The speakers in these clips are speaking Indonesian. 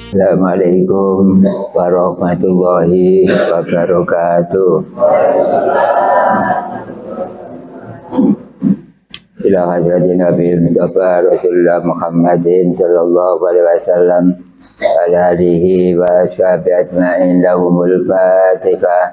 Assalamualaikum warahmatullahi wabarakatuh. Ila hadratin Nabi Mustafa Rasulullah Muhammadin sallallahu alaihi wasallam ala alihi wa ashabihi ajma'in lahumul fatihah.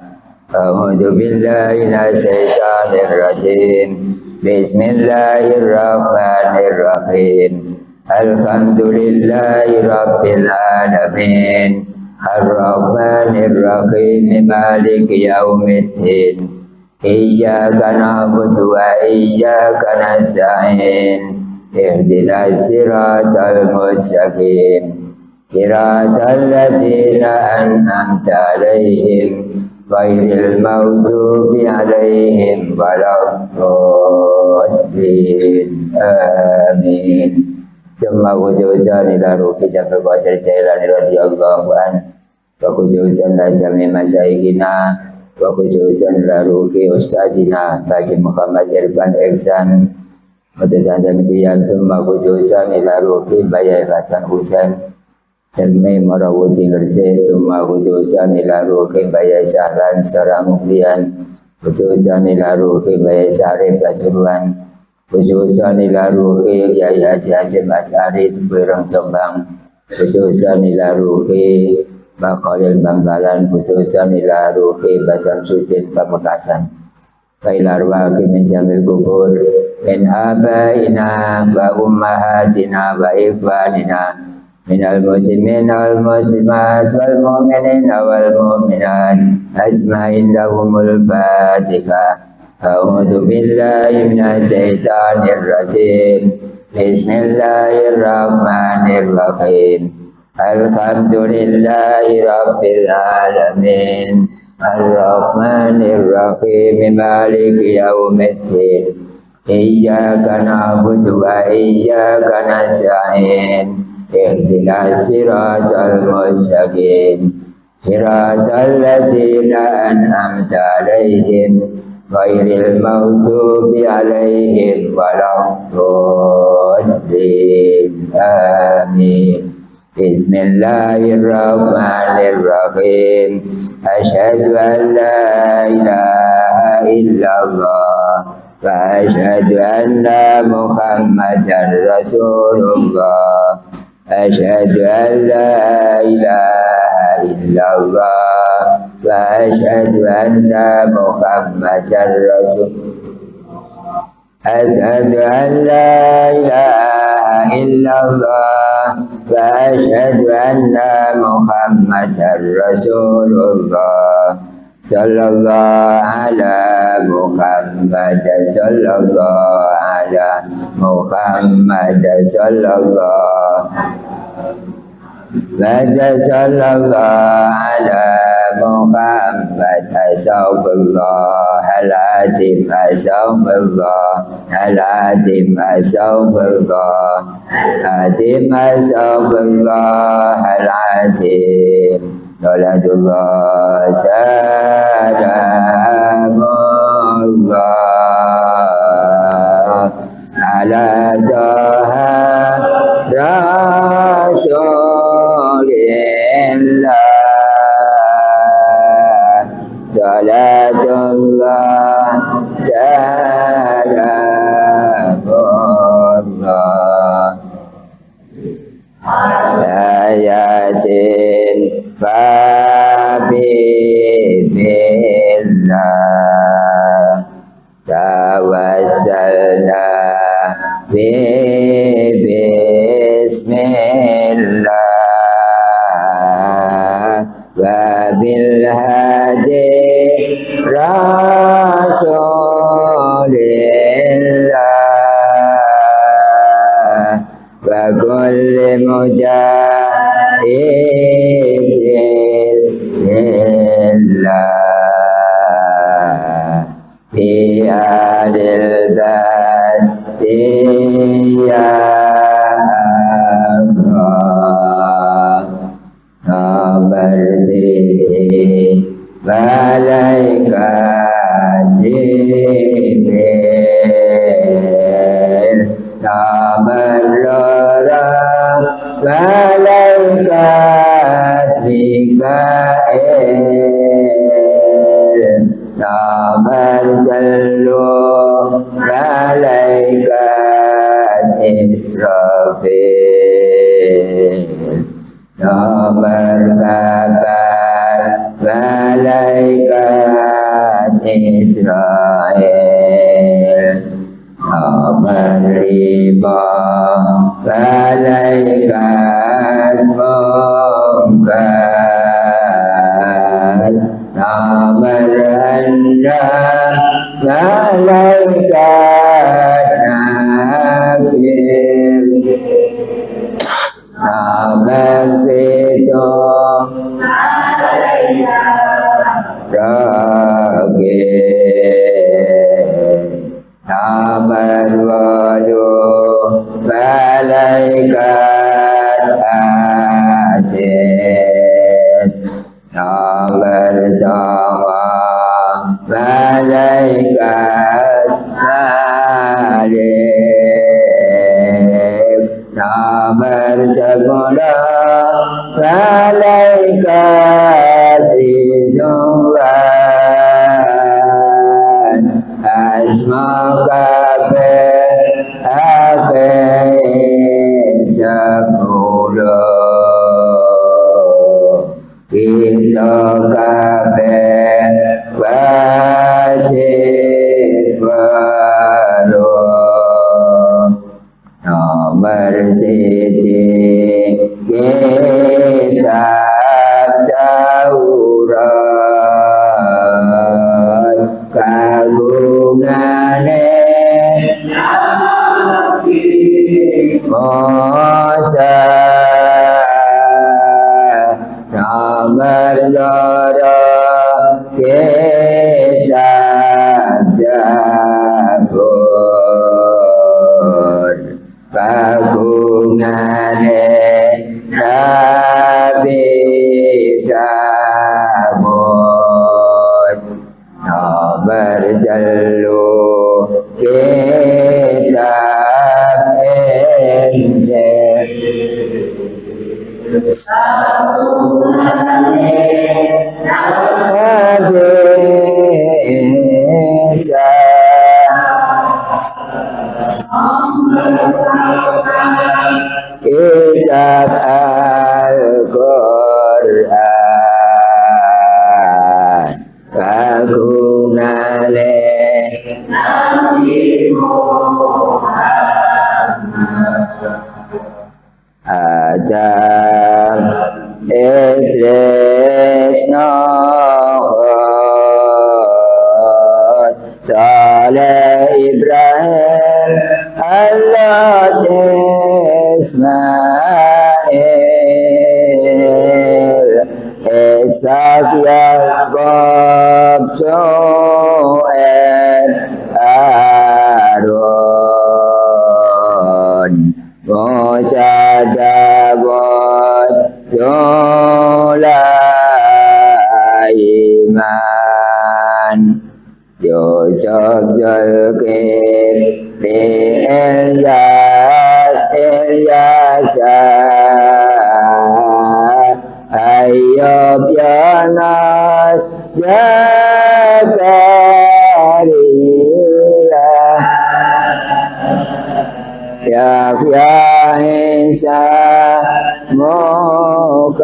A'udzu billahi minasy syaithanir rajim. Bismillahirrahmanirrahim. Alhamdulillahi rabbil alamin. Ar-Rahmanir-Rahim. Maliki yaumiddin. Iyyaka na'budu wa iyyaka nasta'in. Ihdinas siratal mustaqim. Siratal ladzina an'amta 'alaihim ghairil maghdubi 'alaihim waladdallin. Amin. Jemaah khususan ila ruhi Jabal Qadir Jailani radhiyallahu an wa khususan la jami' masyaikhina wa khususan la ruhi ustadina Haji Muhammad Irfan Ihsan mutasandan biyan summa khususan ila ruhi Bayai Hasan Husain Jermai Marawuti Ngerse summa khususan ila ruhi Bayai Sahlan Sarangubian khususan ila ruhi Bayai Sarif Pasuruan khususan ila ruhi Yai Haji Hasim As'ari Berang Jombang khususan ila ruhi Bakolil Bangkalan khususan ila ruhi Basam Sudin Pamekasan Kailar waki min jamil kubur min abaina wa ummahatina wa ikhwanina minal muslimin wal muslimat wal mu'minin wal mu'minat ajma'in lahumul fatihah. A'udzu billahi minasy syaithanir rajim. Bismillahirrahmanirrahim. Alhamdulillahi rabbil alamin. Ar-Rahmanir-Rahim. Maliki yaumiddin. Iyyaka na'budu wa iyyaka nasta'in. Ihdinas siratal mustaqim. Siratal ladzina an'amta 'alaihim ghairil maghdubi 'alaihim waladdallin. Amin. Bismillahirrahmanirrahim. Asyhadu an la ilaha illallah wa asyhadu anna Muhammadar Rasulullah. Asyhadu an la ilaha illallah wa asyhadu anna Muhammadar Rasulullah. Asyhadu an la ilaha illallah wa asyhadu anna Muhammadar Rasulullah. Sallallahu ala Muhammad sallallahu ala Muhammad sallallahu ala Muhammad. Astaghfirullahaladzim. Astaghfirullahaladzim. Astaghfirullahaladzim. Salatullah salamullah ala Taha Rasulillah. Salatullah salamullah ala Yasin Fabibillah tawassalna bismillah wa bil hadi rasulillah wa kulli mujahidin lillah fi adil ya Allah bersih malaikat Jibril berlorong malaikat malaikat Israfil. Nomor kabar malaikat Israel. Nomor 5 malaikat Mungkar. Nomor 6 malaikat Nakir. Nomor 7 Raqib. Nomor 8 malaikat Atid. Nomor 9 malaikat Malik. Nomor 10 malaikat Ridwan. Asma kabeh akeh 10. Kita kabeh wajib weruh. Nomor 1 kitab Taurat. Kagungane Musa. Nomor 2 kitab Zabur. Kagungane Nabi Dawud. Nomor 3 kitab Injil. Nabi Isa. Kitab Al-Quran. Kagungane Nabi Adam, Idris, Nuh, Saleh, Ibrahim, Lot, Ismail, Ishaq, Yaqub, Shu'aib, Harun, Musa, Dawud, Sulaiman, Yusuf, Zulkifli, Ilyas, Ilyasa, Ayub, Yunus, Zakaria, Yahya, Isa, Muhammad.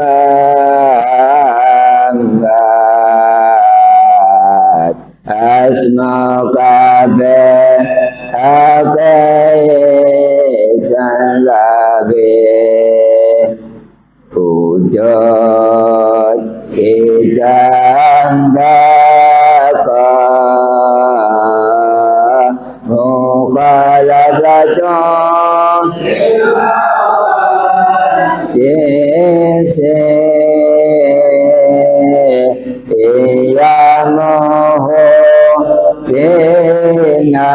Asma kabeh akeh salabeh. Wujud hitam baka mukhalafatan Yese Iyamuhu binafsihi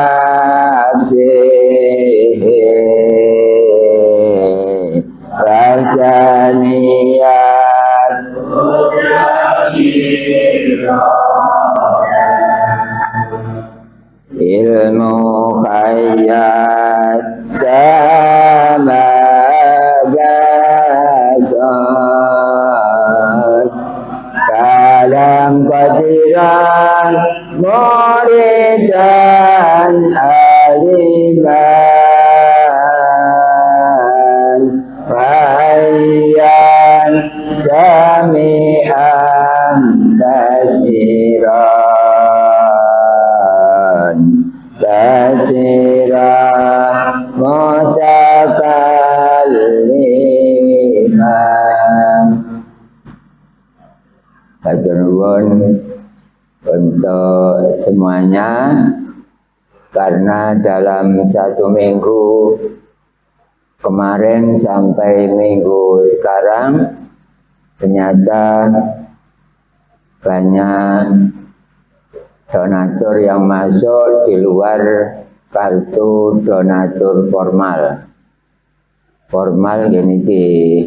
Rajaniyat ilmu khayyat sama basar kalam qadiran muridan aliman Wahyan sami'an basiran mutakalliman. Hatur nuwun untuk semuanya, karena dalam 1 minggu kemarin sampai minggu sekarang ternyata banyak donatur yang masuk di luar kartu donatur formal. Formal gini di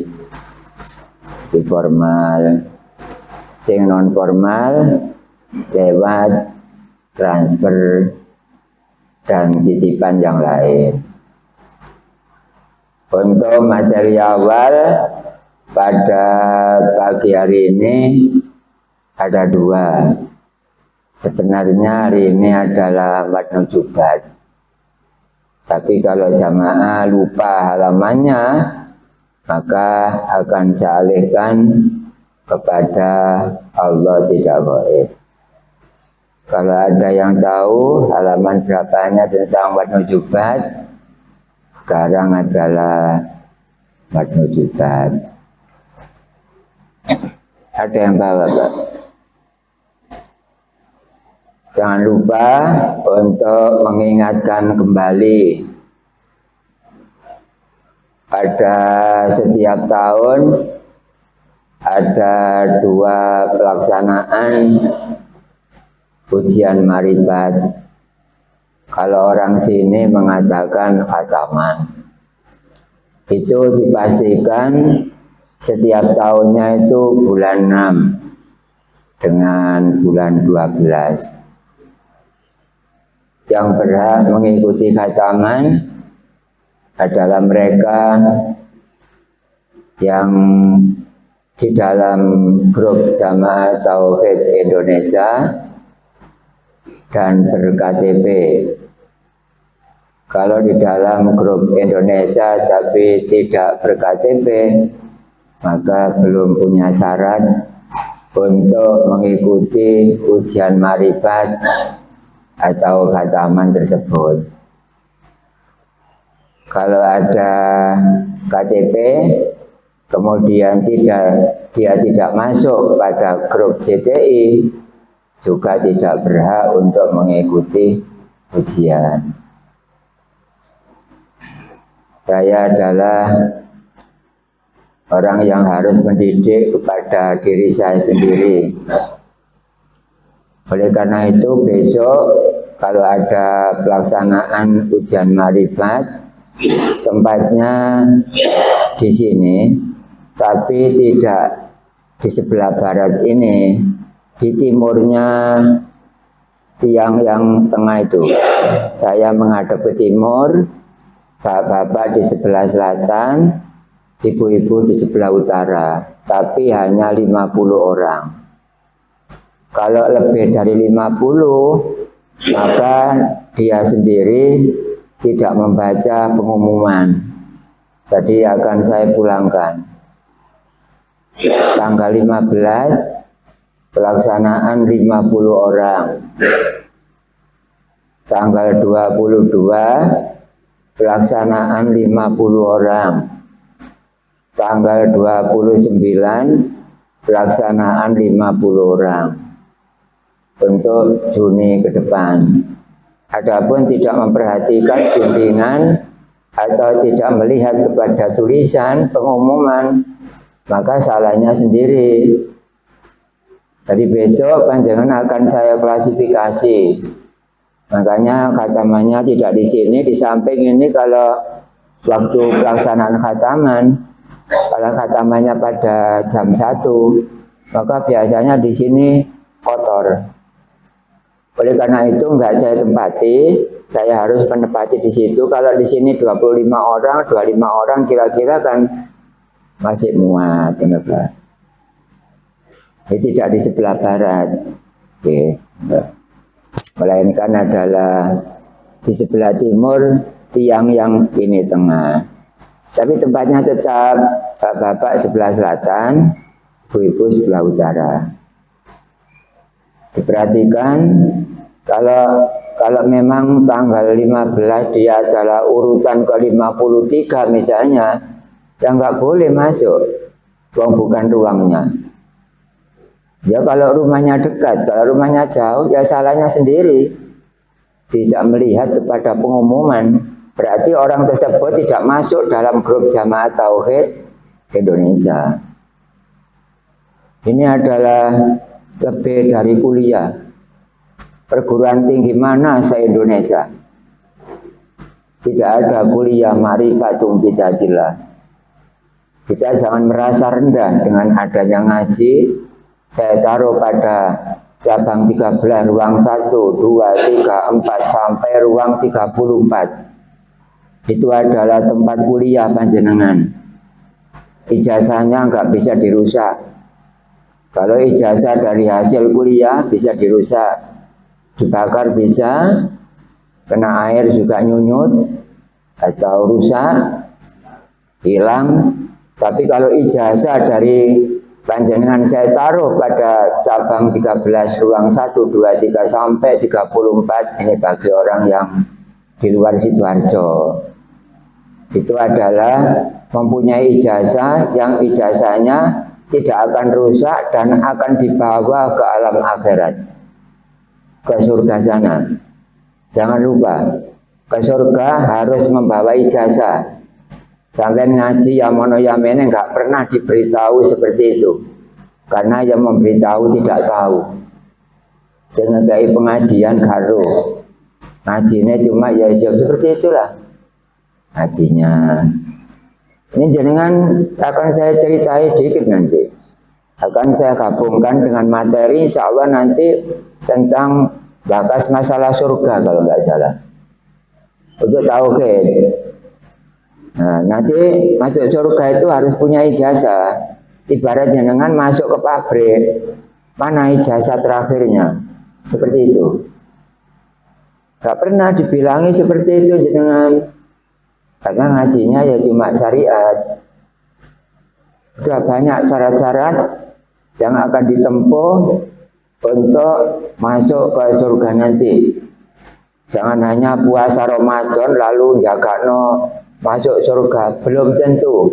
formal, sing non formal lewat transfer dan titipan yang lain. Untuk materi awal pada pagi hari ini ada 2. Sebenarnya hari ini adalah matnu jubat, tapi kalau jamaah lupa halamannya maka akan saya alihkan kepada Allah tidak gaib. Kalau ada yang tahu halaman berapanya tentang matnu jubat, sekarang adalah matnu jubat. Ada yang bawa, Pak? Jangan lupa untuk mengingatkan kembali, pada setiap tahun ada 2 pelaksanaan ujian marifat. Kalau orang sini mengatakan khataman, itu dipastikan setiap tahunnya itu bulan 6 dengan bulan 12. Yang berhak mengikuti khataman adalah mereka yang di dalam grup Jamaah Tauhid Indonesia dan ber-KTP. Kalau di dalam grup Indonesia tapi tidak ber-KTP, maka belum punya syarat untuk mengikuti ujian marifat atau khataman tersebut. Kalau ada KTP kemudian dia tidak masuk pada grup JTI, juga tidak berhak untuk mengikuti ujian. Saya adalah orang yang harus mendidik kepada diri saya sendiri. Oleh karena itu besok kalau ada pelaksanaan ujian marifat, tempatnya di sini, tapi tidak di sebelah barat ini, di timurnya tiang yang tengah itu. Saya menghadap ke timur, bapak-bapak di sebelah selatan, ibu-ibu di sebelah utara, tapi hanya 50 orang. Kalau lebih dari 50, maka dia sendiri tidak membaca pengumuman. Jadi akan saya pulangkan. Tanggal 15 pelaksanaan 50 orang. Tanggal 22 pelaksanaan 50 orang. Tanggal 29 pelaksanaan 50 orang. Untuk Juni ke depan. Adapun tidak memperhatikan bimbingan atau tidak melihat kepada tulisan pengumuman, maka salahnya sendiri. Jadi besok panjangan akan saya klasifikasi. Makanya khatamannya tidak di sini, di samping ini kalau waktu pelaksanaan khataman. Kalau khatamannya pada jam 1, maka biasanya di sini kotor. Oleh karena itu enggak saya tempati, saya harus menempati di situ. Kalau di sini 25 orang kira-kira kan masih muat, kenapa? Ini tidak di sebelah barat. Oke. Melainkan adalah di sebelah timur, tiang yang ini tengah. Tapi tempatnya tetap bapak-bapak sebelah selatan, ibu-ibu sebelah utara. Diperhatikan kalau memang tanggal 15 dia adalah urutan ke-53 misalnya, ya nggak boleh masuk, bukan ruangnya. Ya kalau rumahnya dekat, kalau rumahnya jauh, ya salahnya sendiri. Tidak melihat kepada pengumuman, berarti orang tersebut tidak masuk dalam grup Jamaah Tauhid Indonesia. Ini adalah lebih dari kuliah. Perguruan tinggi mana se-Indonesia? Tidak ada kuliah Ma'rifatum Bidzatilah. Kita jangan merasa rendah dengan adanya ngaji. Saya taruh pada cabang 13, ruang 1, 2, 3, 4, sampai ruang 34. Itu adalah tempat kuliah panjenengan. Ijazahnya nggak bisa dirusak. Kalau ijazah dari hasil kuliah bisa dirusak, dibakar bisa, kena air juga nyunyut, atau rusak, hilang. Tapi kalau ijazah dari panjenengan saya taruh pada cabang 13, ruang 1, 2, 3, sampai 34, ini bagi orang yang di luar Sidoarjo. Itu adalah mempunyai ijazah yang ijazahnya tidak akan rusak dan akan dibawa ke alam akhirat, ke surga sana. Jangan lupa, ke surga harus membawa ijazah. Sampai ngaji yang mono yamene nggak pernah diberitahu seperti itu, karena yang memberitahu tidak tahu. Jangan kayak pengajian karo ngajinya cuma ya seperti itulah ngajinya. Ini jenengan akan saya ceritai dikit nanti, akan saya gabungkan dengan materi insya Allah nanti tentang bakas masalah surga kalau nggak salah, untuk tauhid. Nah, nanti masuk surga itu harus punya ijazah. Ibarat jenengan masuk ke pabrik, mana ijazah terakhirnya? Seperti itu. Gak pernah dibilangi seperti itu jenengan. Karena ngajinya ya cuma syariat. Sudah banyak syarat-syarat yang akan ditempuh untuk masuk ke surga nanti. Jangan hanya puasa Ramadan lalu jagakno masuk surga, belum tentu.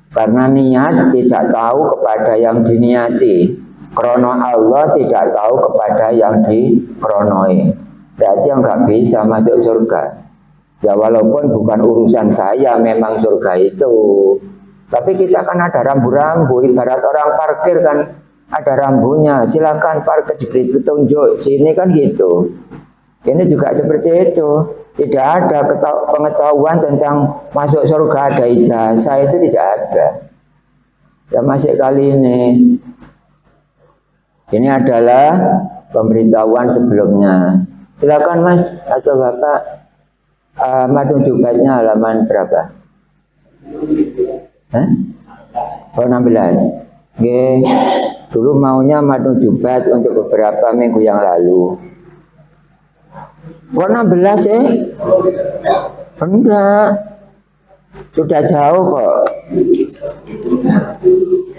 Karena niat tidak tahu kepada yang diniati, krono Allah tidak tahu kepada yang dikronoi. Berarti yang nggak bisa masuk surga. Ya walaupun bukan urusan saya memang surga itu, tapi kita kan ada rambu-rambu. Ibarat orang parkir kan ada rambunya, silakan parkir, diberi petunjuk sini kan gitu. Ini juga seperti itu. Tidak ada pengetahuan tentang masuk surga ada ijazah, itu tidak ada. Ya masih kali ini. Ini adalah pemberitahuan sebelumnya. Silakan Mas atau Bapak, Madu Jubatnya halaman berapa? Oh 16. Oke. Dulu maunya Madu Jubat untuk beberapa minggu yang lalu. Kok 16 ya? Enggak. Sudah jauh kok.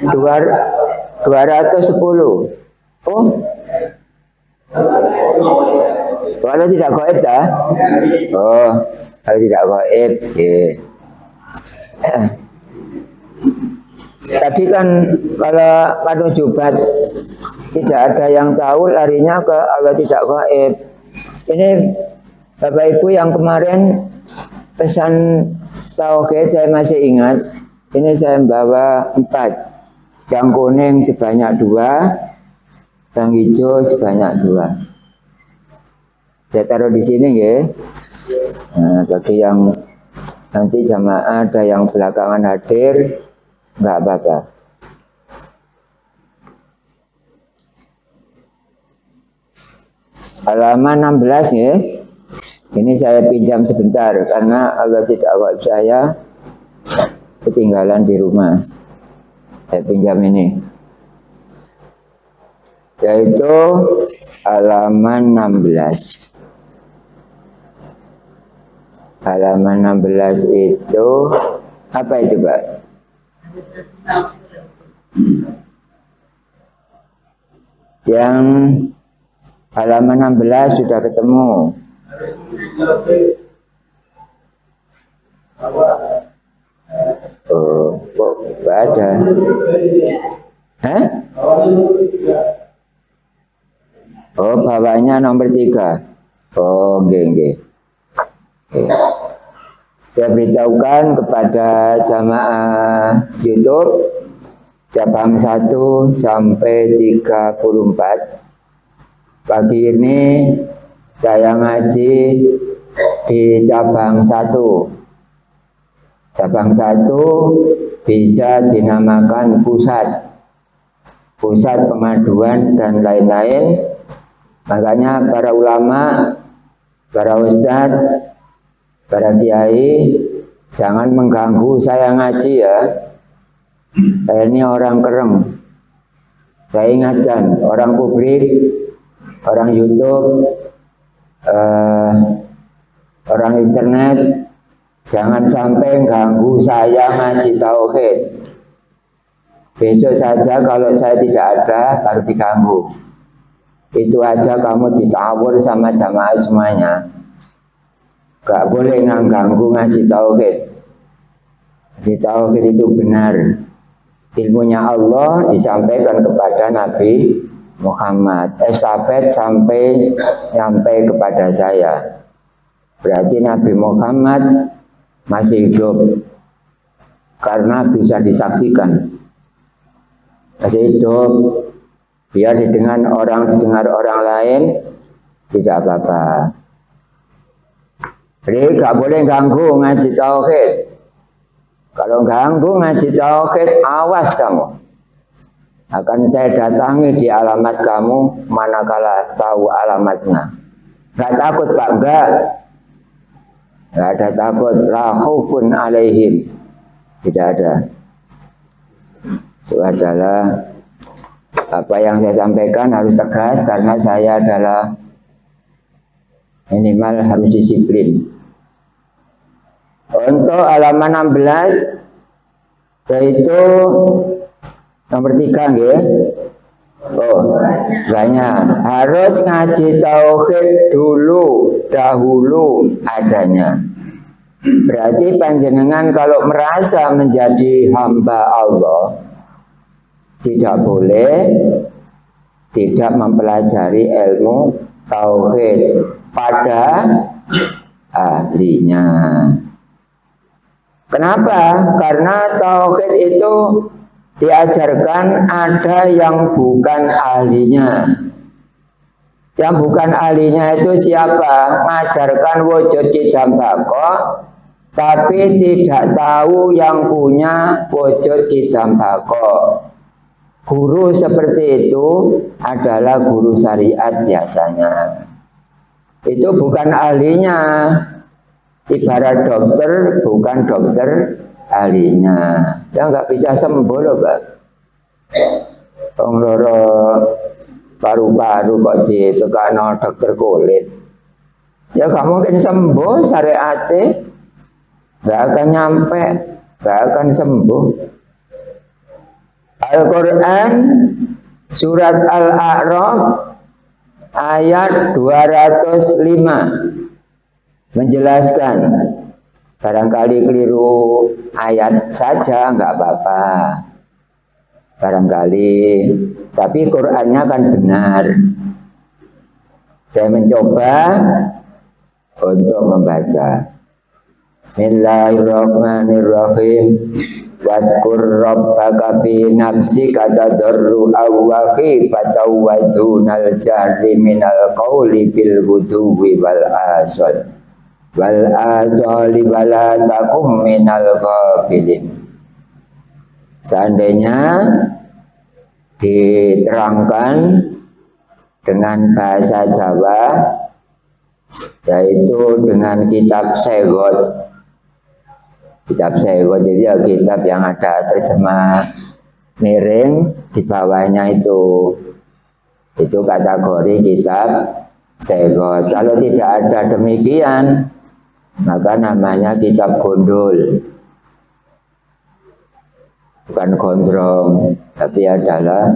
210. Oh. Kalau tidak gaib dah? Oh, kalau tidak gaib, tadi kan kalau Madu Jubat tidak ada yang tahu, larinya ke Allah tidak gaib. Ini Bapak Ibu yang kemarin pesan tauhid saya masih ingat. Ini saya membawa 4. Yang kuning sebanyak 2, yang hijau sebanyak 2. Saya taruh di sini ya. Nah, bagi yang nanti jamaah ada yang belakangan hadir, nggak apa-apa. Halaman 16 ya. Ini saya pinjam sebentar karena agak tidak agak saya ketinggalan di rumah. Saya pinjam ini. Yaitu halaman 16. Halaman 16 itu apa itu, Pak? Yang halaman 16 sudah ketemu. Oh, kok nggak ada? Hah? Oh, bawahnya nomor 3. Oh, nggih. Saya beritahukan kepada jamaah YouTube cabang 1 sampai 34. Pagi ini saya ngaji di cabang 1. Cabang 1 bisa dinamakan pusat pengaduan dan lain-lain. Makanya para ulama, para ustadz, para kiai jangan mengganggu saya ngaji ya. Saya ini orang kereng. Saya ingatkan orang publik, orang YouTube, orang internet, jangan sampai ganggu saya ngaji tauhid. Besok saja kalau saya tidak ada baru diganggu. Itu aja kamu ditawur sama jamaah semuanya. Gak boleh ganggu ngaji tauhid. Ngaji tauhid itu benar. Ilmunya Allah disampaikan kepada Nabi Muhammad. Estafet sampai kepada saya. Berarti Nabi Muhammad masih hidup. Karena bisa disaksikan. Masih hidup. Biar didengar orang lain tidak apa-apa. Jadi gak boleh ganggu ngaji tauhid. Kalau ganggu ngaji tauhid, awas kamu. Akan saya datangi di alamat kamu manakala tahu alamatnya. Gak takut Pak, enggak. Gak ada takut. La khaufun alaihim. Tidak ada. Itu adalah apa yang saya sampaikan harus tegas karena saya adalah minimal harus disiplin. Untuk halaman 16 yaitu nomor 3 nggih. Oh, banyak. Harus ngaji tauhid dahulu adanya. Berarti panjenengan kalau merasa menjadi hamba Allah tidak boleh tidak mempelajari ilmu tauhid pada ahlinya. Kenapa? Karena tauhid itu diajarkan ada yang bukan ahlinya. Yang bukan ahlinya itu siapa? Mengajarkan wujud idam baqo, tapi tidak tahu yang punya wujud idam baqo. Guru seperti itu adalah guru syariat biasanya. Itu bukan ahlinya. Ibarat dokter bukan dokter ahlinya. Dia nggak bisa sembuh loh, Pak. Loro paru-paru kok ditekano dokter kulit. Ya nggak mungkin sembuh syariatnya. Nggak akan nyampe, nggak akan sembuh. Al-Quran surat Al-A'raf ayat 205 menjelaskan. Barangkali keliru ayat saja nggak apa-apa. Barangkali, tapi Qurannya kan benar. Saya mencoba untuk membaca. Bismillahirrahmanirrahim. Wadkur rabbaka fi nafsika tadarru'an wa khifatan wa dunal jahri minal qawli bil ghuduwi wal asal wala takum minal ghafilin. Seandainya diterangkan dengan bahasa Jawa, yaitu dengan kitab Segot. Kitab Segot itu ya kitab yang ada terjemah miring, di bawahnya itu kategori kitab Segot. Kalau tidak ada demikian, Maka namanya kitab gondol. Bukan gondrong, tapi adalah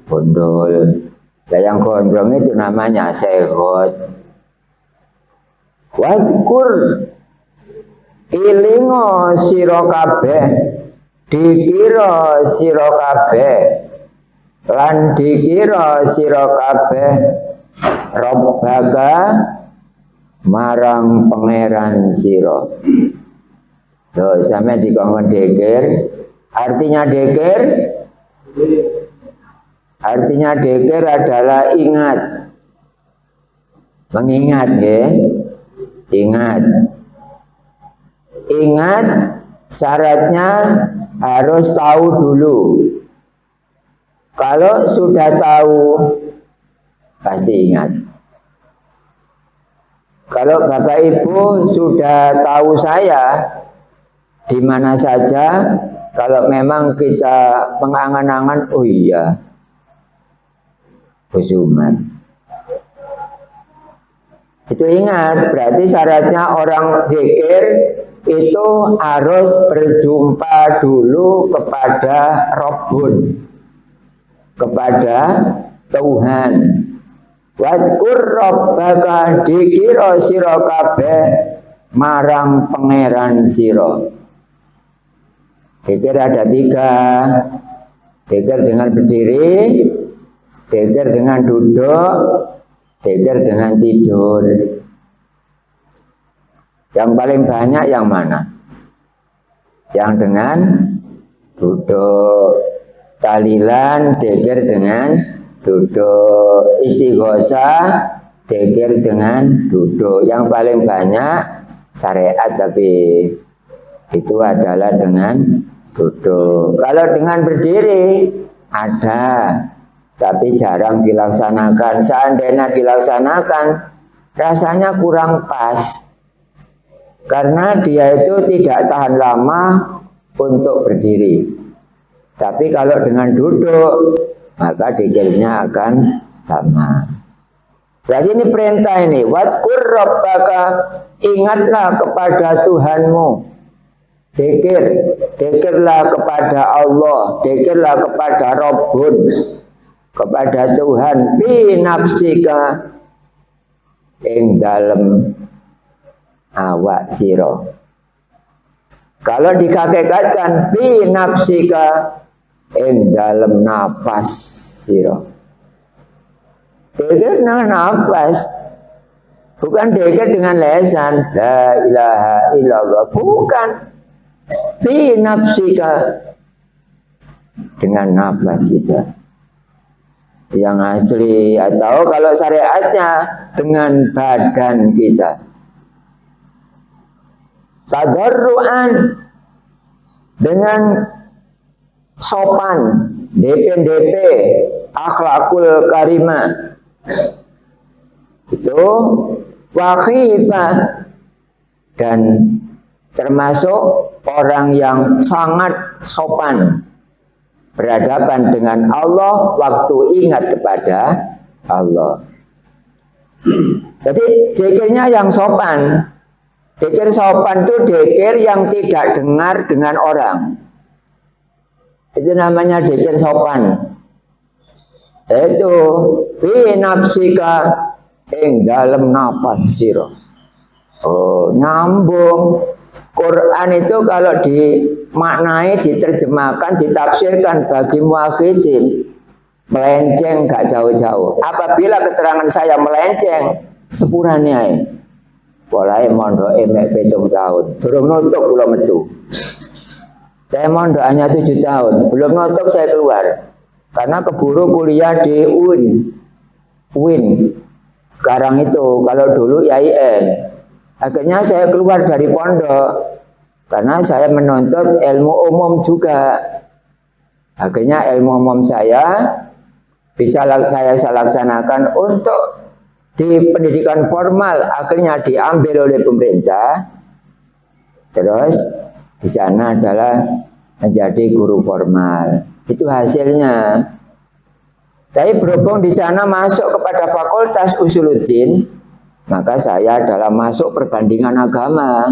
gondol. Nah, yang gondrong itu namanya segot. Wadkur ilingo sira kabeh, dikira sira kabeh, lan dikira sira kabeh Rabbaka marang pangeran sira. Loh, sampe dikongkon dikir, artinya dikir adalah ingat. Mengingat nggih. Ingat syaratnya harus tahu dulu. Kalau sudah tahu pasti ingat. Kalau Bapak Ibu sudah tahu saya di mana saja, kalau memang kita pengangan-angan, oh iya, Kusuman. Itu ingat, berarti syaratnya orang dzikir itu harus berjumpa dulu kepada Rabbun, kepada Tuhan. Wadkur Rabbaka, dikira sira kabeh marang pangeran sira. Dzikir ada 3. Dzikir dengan berdiri, dzikir dengan duduk, dzikir dengan tidur. Yang paling banyak yang mana? Yang dengan duduk. Tahlilan dzikir dengan duduk. Istighosah dzikir dengan duduk. Yang paling banyak syariat tapi itu adalah dengan duduk. Kalau dengan berdiri ada, tapi jarang dilaksanakan. Seandainya dilaksanakan, rasanya kurang pas. Karena dia itu tidak tahan lama untuk berdiri. Tapi kalau dengan duduk, maka dzikirnya akan lama. Berarti ini perintah ini. Wadkur Rabbaka, ingatlah kepada Tuhanmu. Dzikirlah kepada Allah, dzikirlah kepada Rabbun, kepada Tuhan fi nafsika ing dalem awak sira. Kalau dikakekatkan fi nafsika ing dalem napas sira. Dzikir dengan napas, bukan dzikir dengan lesan la ilaha illallah, bukan. Fi nafsika dengan nafas itu yang asli, atau kalau syariatnya dengan badan kita. Tadarruan dengan sopan, DP akhlakul karimah itu wakhifah, dan termasuk orang yang sangat sopan berhadapan dengan Allah waktu ingat kepada Allah. Jadi dzikirnya yang sopan. Dzikir sopan itu dzikir yang tidak dengar dengan orang. Itu namanya dzikir sopan. Itu fi nafsika ing dalem napas sira. Oh, nyambung. Quran itu kalau dimaknai, diterjemahkan, ditafsirkan bagi muwahhidin melenceng gak jauh-jauh. Apabila keterangan saya melenceng, sepurane mulai mondok emek 7 tahun, durung nutup kula metu. Saya mondok hanya 7 tahun, belum nutup saya keluar. Karena keburu kuliah di UIN. Sekarang itu, kalau dulu IAIN. Akhirnya saya keluar dari pondok karena saya menuntut ilmu umum juga. Akhirnya ilmu umum saya bisa saya laksanakan untuk di pendidikan formal. Akhirnya diambil oleh pemerintah. Terus di sana adalah menjadi guru formal. Itu hasilnya. Tapi berhubung di sana masuk kepada fakultas Usuluddin, maka saya dalam masuk perbandingan agama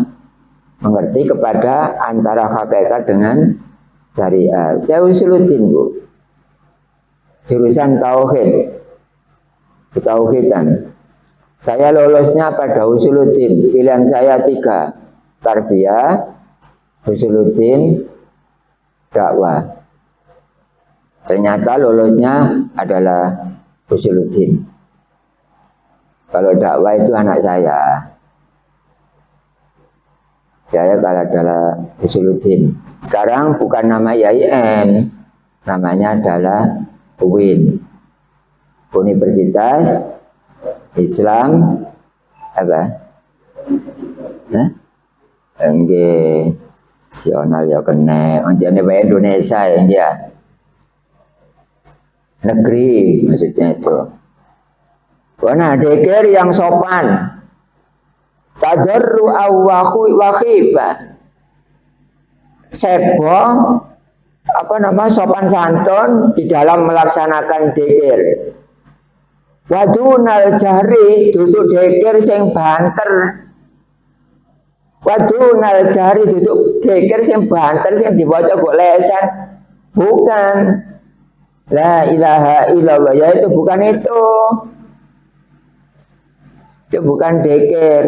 mengerti kepada antara hakikat dengan syariat. Saya usuluddin, Bu. Jurusan tauhid. Ketauhidan. Saya lolosnya pada usuluddin. Pilihan saya 3. Tarbiyah, usuluddin, dakwah. Ternyata lolosnya adalah usuluddin. Kalau dakwah itu anak saya. Saya kalau adalah usuluddin. Sekarang bukan nama IAIN, namanya adalah UIN, Universitas Islam apa? Enggak, nasional ya kena. Anjane bae Indonesia ya. Negeri maksudnya itu. Karena dekir yang sopan, tadarru wa khifah, sebo sopan santun di dalam melaksanakan dekir. Wadunal jari duduk dekir sing banter. Wadunal jari duduk dekir sing banter sing diwaca kok lesan. Bukan. La ilaha illallah, ya itu bukan itu. Itu bukan dekir.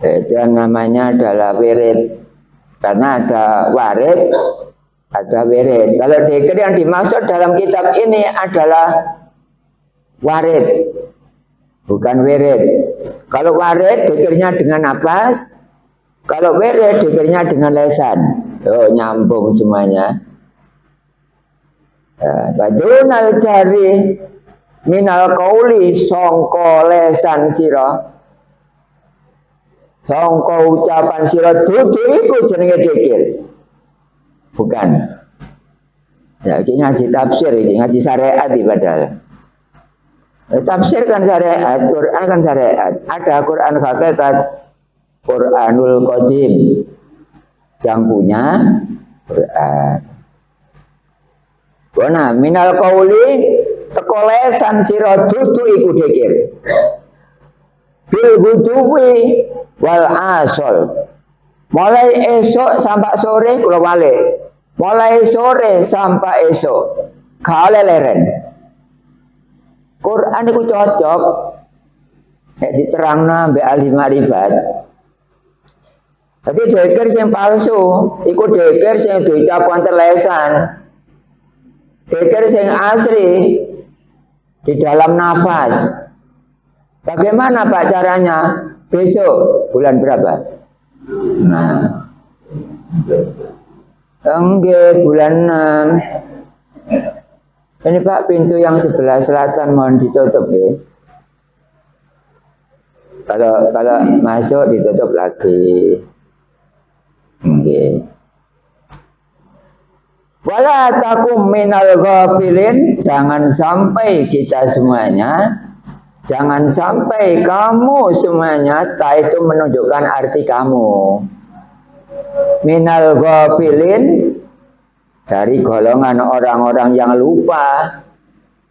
Itu yang namanya adalah wirid. Karena ada warid, ada wirid. Kalau dekir yang dimaksud dalam kitab ini adalah warid, bukan wirid. Kalau warid dekirnya dengan napas, kalau wirid dekirnya dengan lesan. Oh, nyambung semuanya. Badunal jari minal qauli sangka lesan sira, sangka ucapan sira dudu iku jenenge dzikir. Bukan. Ya, iki ngaji tafsir, iki ngaji syariat iki padahal. Tafsir kan syariat, Quran kan syariat. Ada Quran hakikat, Quranul Qadim yang punya Quran. Wana minal qauli teko lesan sira dudu iku dzikir. Bil guduwi wal asol. Mulai esok sampai sore kula balik. Mulai sore sampai esok. Kale leren. Quran iku cocok nek diterangna mbek ahli ma'rifat. Tapi dzikir sing palsu iku dzikir sing diucap wonten lesan. Dzikir sing asli di dalam nafas. Bagaimana Pak caranya? Besok bulan berapa? Nah, enggak bulan 6. Ini Pak, pintu yang sebelah selatan mohon ditutup ya. Kalau masuk ditutup lagi. Enggak. Wala takum minal ghafilin, jangan sampai kita semuanya, jangan sampai kamu semuanya, itu menunjukkan arti kamu. Minal ghafilin, dari golongan orang-orang yang lupa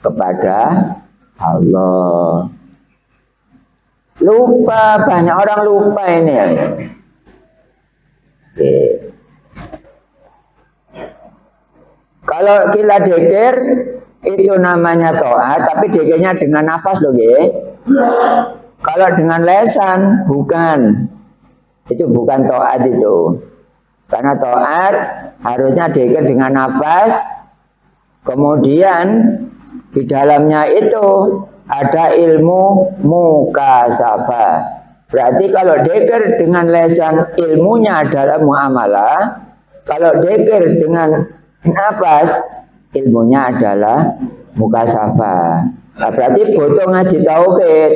kepada Allah. Lupa, banyak orang lupa ini ya. Kalau kita dzikir itu namanya taat, tapi dzikirnya dengan nafas loh, nggih. Kalau dengan lesan bukan. Itu bukan taat itu. Karena taat harusnya dzikir dengan nafas. Kemudian di dalamnya itu ada ilmu mukasabah. Berarti kalau dzikir dengan lesan ilmunya adalah muamalah. Kalau dzikir dengan nafas ilmunya adalah mukasabah. Nah, berarti butuh ngaji tauhid.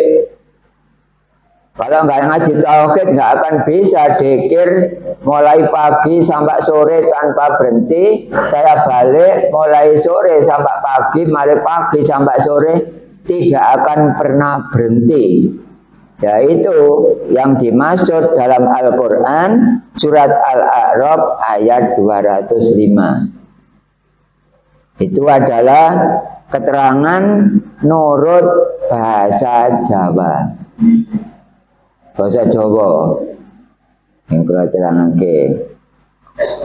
Kalau nggak ngaji tauhid nggak akan bisa dzikir mulai pagi sampai sore tanpa berhenti. Saya balik mulai sore sampai pagi, balik pagi sampai sore, tidak akan pernah berhenti. Yaitu yang dimaksud dalam Al-Quran surat Al-A'raf ayat 205. Itu adalah keterangan nurut bahasa Jawa. Bahasa Jawa yang kula terangake.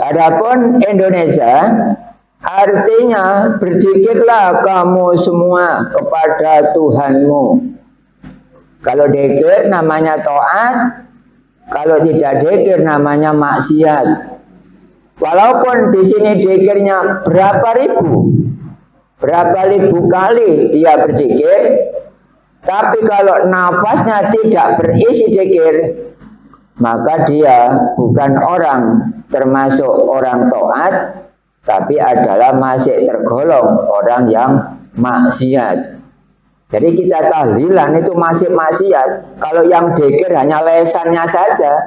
Adapun Indonesia artinya berzikirlah kamu semua kepada Tuhanmu. Kalau dzikir namanya taat, kalau tidak dzikir namanya maksiat. Walaupun di sini dzikirnya berapa ribu kali dia berzikir, tapi kalau nafasnya tidak berisi dzikir, maka dia bukan orang termasuk orang taat, tapi adalah masih tergolong orang yang maksiat. Jadi kita tahlilan itu masih maksiat. Kalau yang dzikir hanya lesannya saja,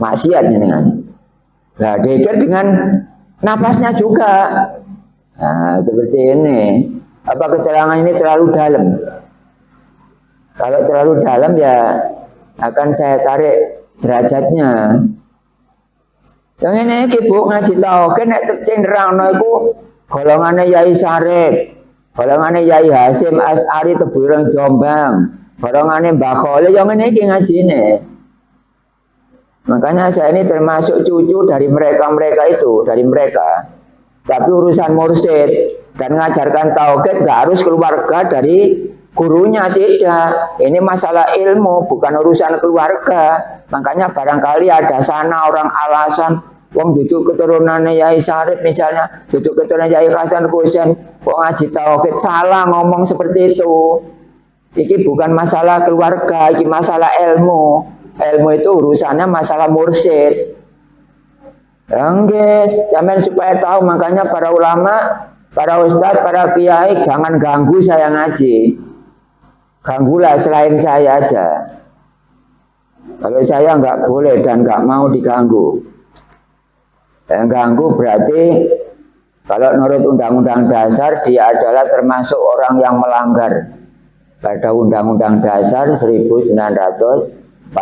maksiat dengan. Nah, dzikir dengan nafasnya juga. Nah, seperti ini. Apa keterangan ini terlalu dalam? Kalau terlalu dalam ya akan saya tarik derajatnya. Yang ini Bu ngaji tauhid nek cenderangno iku golongane Yai Sarip, golongane Yai Hasim As'ari Tebuireng Jombang, golongane Mbah Kholil yang ini iki ngajine. Makanya saya ini termasuk cucu dari mereka itu, dari mereka. Tapi urusan mursyid dan mengajarkan tauhid enggak harus keluarga dari gurunya, tidak. Ini masalah ilmu, bukan urusan keluarga. Makanya barangkali ada sana orang alasan, wong duduk keturunan Yai Sarip misalnya, duduk keturunan Yai Hasan Husain, wong ngaji tauhid, salah ngomong seperti itu. Ini bukan masalah keluarga, ini masalah ilmu. Ilmu itu urusannya masalah mursyid. Enggak, zaman supaya tahu, makanya para ulama, para ustadz, para kiai jangan ganggu saya ngaji. Ganggulah selain saya aja. Kalau saya nggak boleh dan nggak mau diganggu. Yang ganggu berarti kalau menurut Undang-Undang Dasar dia adalah termasuk orang yang melanggar pada Undang-Undang Dasar 1945.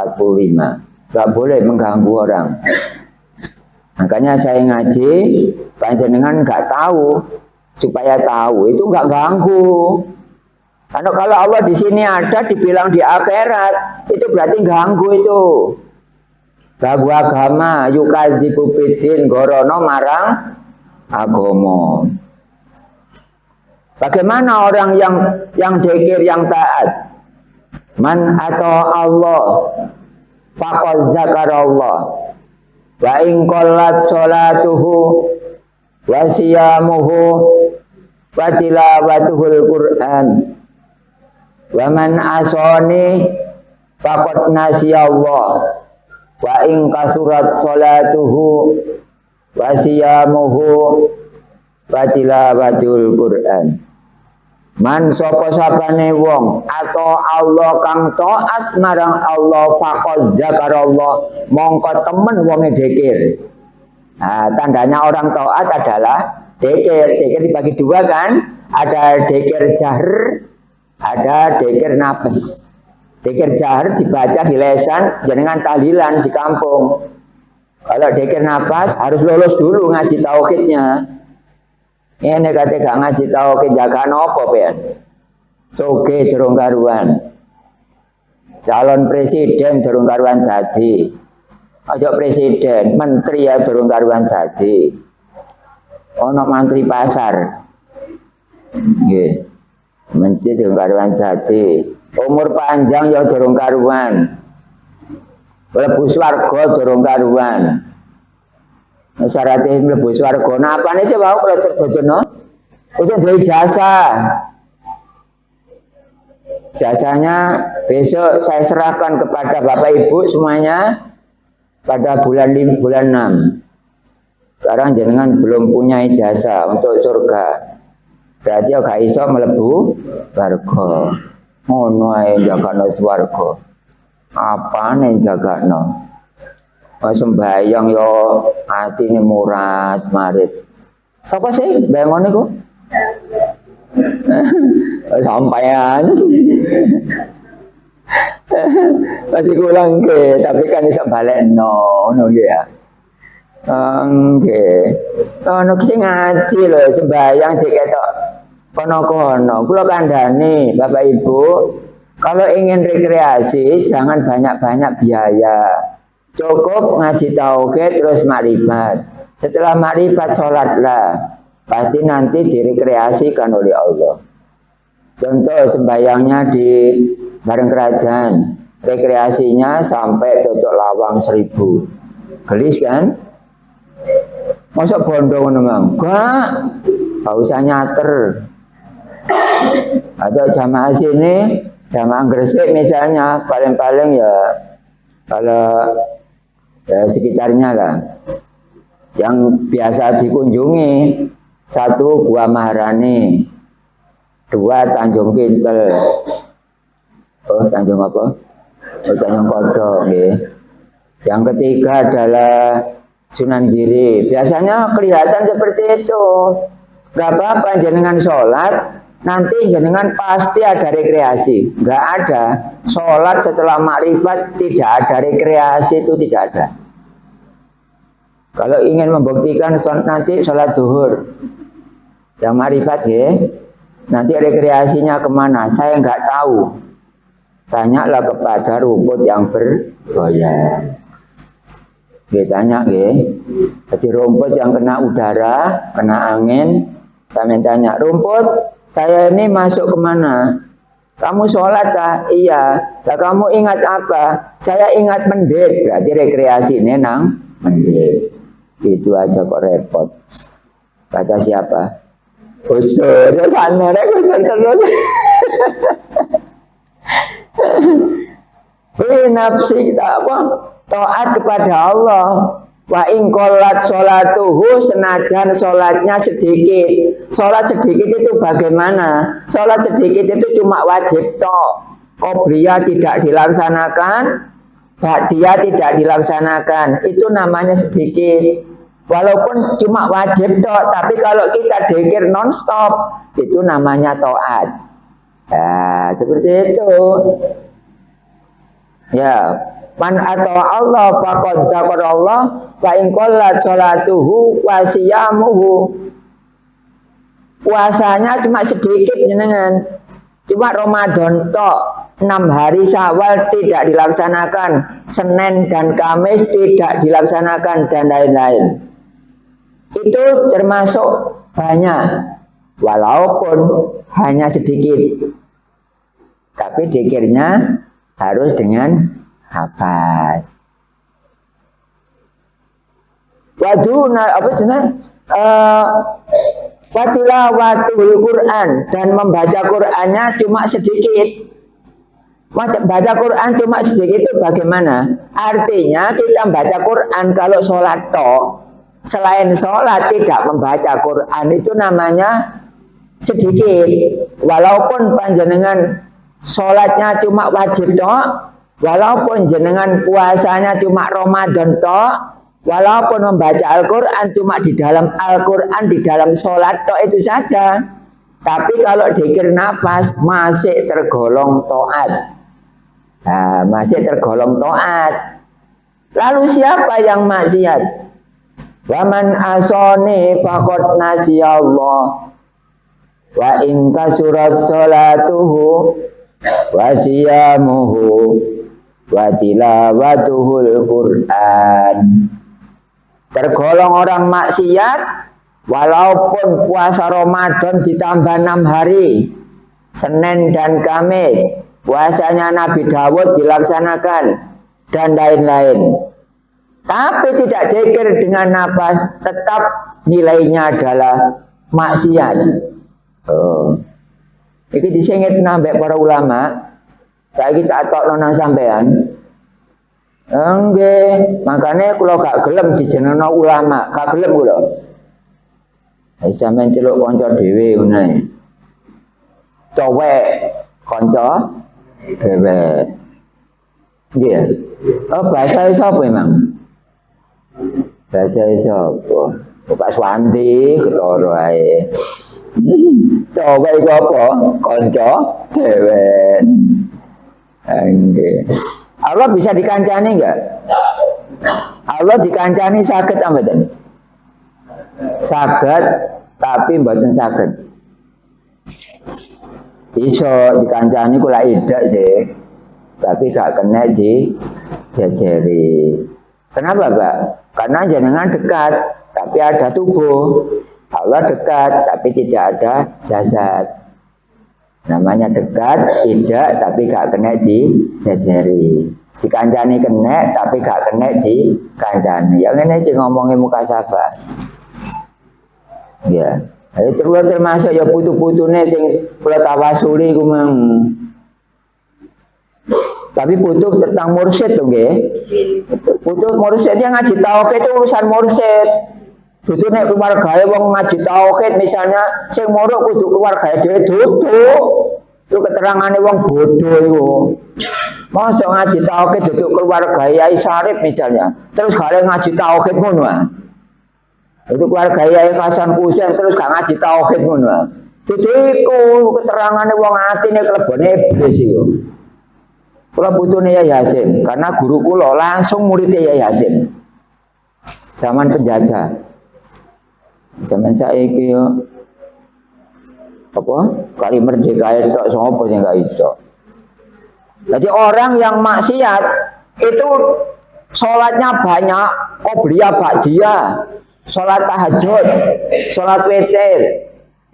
Nggak boleh mengganggu orang. Makanya saya ngaji, panjenengan nggak tahu, supaya tahu itu nggak ganggu. Karena kalau Allah di sini ada, dibilang di akhirat, itu berarti ganggu itu. Ganggu agama, yukadzibu bidin gorono marang agomo. Bagaimana orang yang dzikir, yang taat? Man atau Allah, faqad zakarallah. Wa in qallat sholatuhu wa siyamuhu wa tilawatuhul Qur'an. Wa man asani faqad nasiyallah. Wa in kasurat sholatuhu wa siyamuhu wa tilawatul Qur'an. Man sapa sapane wong atau Allah kang taat marang Allah faqad zakarallah, mongko temen wonge dzikir. Nah, tandanya orang taat adalah dzikir. Dzikir dibagi dua kan? Ada dzikir jahr, ada dzikir nafas. Dzikir jahr dibaca di lesan jenengan tahlilan di kampung. Kalau dzikir nafas harus lulus dulu ngaji tauhidnya. Ini kata gak ngaji tauhid jaga nopo pian. Soge durung karuan. Calon presiden durung karuan dadi. Aja presiden, menteri ya durung karuan dadi. Ono mantri pasar. Nggih. Menteri durung karuan dadi. Umur panjang ya durung karuan. Mlebu swarga durung karuan. Syaratnya mlebu swarga. Nah, apane sih wae kalau terdodono? Itu duwe jasa. Jasanya besok saya serahkan kepada Bapak Ibu semuanya pada bulan 6. Sekarang jenengan belum punya jasa untuk surga. Berarti gak iso mlebu swarga. Ngono ae jagano swarga. Apane jagano? Sembayang yo atine murad marit. Sapa sih bayangone kok? Sampean. Masih kurang ke, tapi kan iso balekno ngono ya. Nggih. Ono ki ngaji lho sembayang diketok kono-kono. Kula kandhani Bapak Ibu, kalau ingin rekreasi jangan banyak-banyak biaya. Cukup ngaji tauhid terus makrifat. Setelah makrifat sholatlah. Pasti nanti direkreasikan oleh Allah. Contoh sembayangnya di bareng kerajaan, rekreasinya sampai tutup lawang 1000. Gelis kan? Masuk bondo memang? Enggak usah nyater. Atau jamaah sini, jamaah Gresik misalnya, paling-paling ya kalau ya sekitarnya lah. Yang biasa dikunjungi, 1 Gua Maharani, 2 Tanjung Kintel. Oh, Tanjung apa? Oh, Tanjung Kodok. Okay. Yang ketiga adalah Sunan Giri. Biasanya kelihatan seperti itu. Gak apa-apa jenengan sholat, nanti jenengan pasti ada rekreasi. Gak ada sholat setelah makrifat tidak ada rekreasi, itu tidak ada. Kalau ingin membuktikan nanti sholat duhur yang makrifat ya, nanti rekreasinya kemana? Saya nggak tahu. Tanyalah kepada rumput yang bergoyang. Tanya ya. Jadi rumput yang kena udara, kena angin, kami tanya, rumput saya ini masuk kemana? Kamu sholat tak? Iya. Nah, kamu ingat apa? Saya ingat mendek. Berarti rekreasi ini nang mendek. Itu aja kok repot. Kata siapa? Gustur, ya sana rek Gustur terus. Nafsi kita apa? Taat kepada Allah. Wa in qolat sholatuhu, senajan sholatnya sedikit. Sholat sedikit itu bagaimana? Sholat sedikit itu cuma wajib toh. Qobliyah tidak dilaksanakan, ba'diyah tidak dilaksanakan. Itu namanya sedikit. Walaupun cuma wajib toh, tapi kalau kita dzikir non-stop, itu namanya taat. Nah, seperti itu. Ya, man atau Allah faqad dzakara wa in qallat sholatuhu wa siyamuhu. Puasanya cuma sedikit jenengan. Cuma Ramadan tok, 6 hari Syawal tidak dilaksanakan, Senin dan Kamis tidak dilaksanakan dan lain-lain. Itu termasuk banyak, walaupun hanya sedikit. Tapi dzikirnya harus dengan hafaz. Waduna apa jeneng? Watilawatul Quran, dan membaca Qurannya cuma sedikit. Baca Quran cuma sedikit itu bagaimana? Artinya kita baca Quran kalau sholat toh. Selain sholat tidak membaca Quran itu namanya sedikit. Walaupun panjenengan sholatnya cuma wajib toh, walaupun jenengan puasanya cuma Ramadan toh, walaupun membaca Al-Quran cuma di dalam Al-Quran, di dalam sholat toh itu saja. Tapi kalau dzikir nafas masih tergolong taat. Nah, masih tergolong taat. Lalu siapa yang maksiat? Waman asoni faqad nasiyallah wa in kasurat sholatuhu wa siyamuhu wa tilawatuhul Quran. Tergolong orang maksiat walaupun puasa Ramadan ditambah 6 hari, Senin dan Kamis, puasanya Nabi Dawud dilaksanakan dan lain-lain. Tapi tidak dzikir dengan nafas, tetap nilainya adalah maksiat. Iki disengit nambah para ulama. Saiki tak tokno nang sampean. Nggih, makane kula gak gelem dijenengno ulama, gak gelem kula. Sampeyan celuk kanca dhewe ngono. Cowek kanca dhewe. Nggih. Oh, bahasa sapa emang? Bahasa sapa? Pak Swanti ketara ae. Coba iku apa? Kanca dhewe. Nggih. Allah bisa dikancani enggak? Allah dikancani saged ta mboten? Saged tapi mboten saged. Bisa dikancani kula idak sih. Tapi gak kena di jajari. Kenapa, Pak? Karena jenengan dekat, tapi ada tubuh. Allah dekat, tapi tidak ada jasad. Namanya dekat, tidak, tapi gak kena di jajari. Dikancani kena, tapi gak kena di kancani. Yang ini ngomongin muka sahabat. Ya, itu termasuk ya putu-putune sing kula tawasuli ku mang. Tapi putu tentang mursyid tuh nggih. Putu mursyid yang ngaji tauhid itu urusan mursyid. Dudu nek keluargae wong ngaji tauhid misalnya sing moro kudu keluargae dhewe dudu. Itu keterangane wong bodoh iku. Mosok ngaji tauhid dudu keluargae Yai Syarif misalnya. Terus gale ngaji tauhid ngono ah. Itu keluarga Yai Hasan Husain terus gak ngaji tauhid ngono ah. Dudu iku keterangane wong atine klebone iblis iku. Kula putune Yai Hasim karena guru kula langsung muridnya Yai Hasim. Zaman penjajah. Zaman saiki yo apa? Kali merdeka tok sapa sing gak iso. Jadi orang yang maksiat itu sholatnya banyak, qobliyah ba'diyah, sholat tahajud, sholat witir,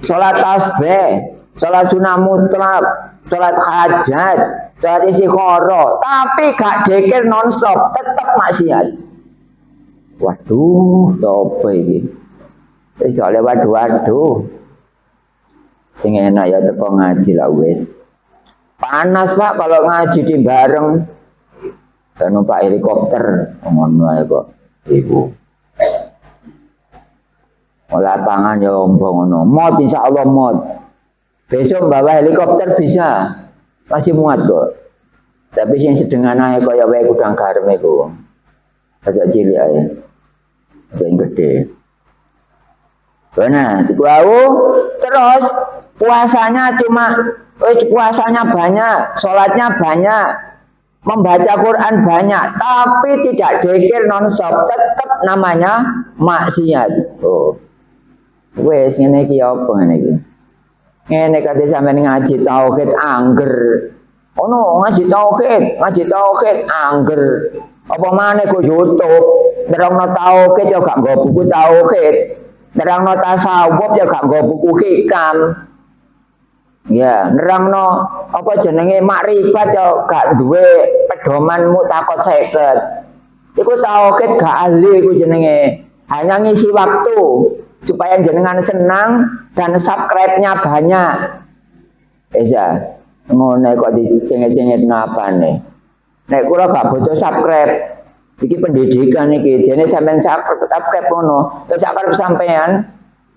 sholat tasbih, sholat sunah mutlak, sholat hajat, sholat istikharah, tapi gak dzikir nonstop, tetap maksiat. Waduh, apa iki? Soalnya waduh. Sing enak ya teko ngaji lah wis. Panas Pak kalau ngaji di bareng. Dan numpak helikopter ngono ae kok. Ibu. Lapangan ya ombong ngono. Mod insyaallah mod. Besok bawa helikopter bisa. Masih muat kok. Tapi sing sedengan ae kaya wae kudang garam iku. Agak cilik ae. Sing gede. Nah, terus puasanya puasanya banyak, sholatnya banyak, membaca Quran banyak, tapi tidak dzikir nonstop, tetap namanya maksiat. Oh, wes ngene iki apa ngene iki? Ngene kate sampeyan ngaji tauhid angger. Ono ngaji tauhid angger. Apa maneh kok YouTube, nerangno tauhid yo gak nggo buku tauhid. Nerangno tasawuf ya gak nggo buku hikam. Ya, nerangno apa jenenge makrifat ya gak duwe pedoman mutakot 50. Iku tauhid gak ahli iku jenenge. Hanya ngisi waktu supaya jenengan senang dan subscribe-nya banyak. Bisa. Ngono kok dicengit-cengit napane. Nek kula gak butuh subscribe. Iki pendidikan iki, dene sampean subscribe ngono, terus arep sampean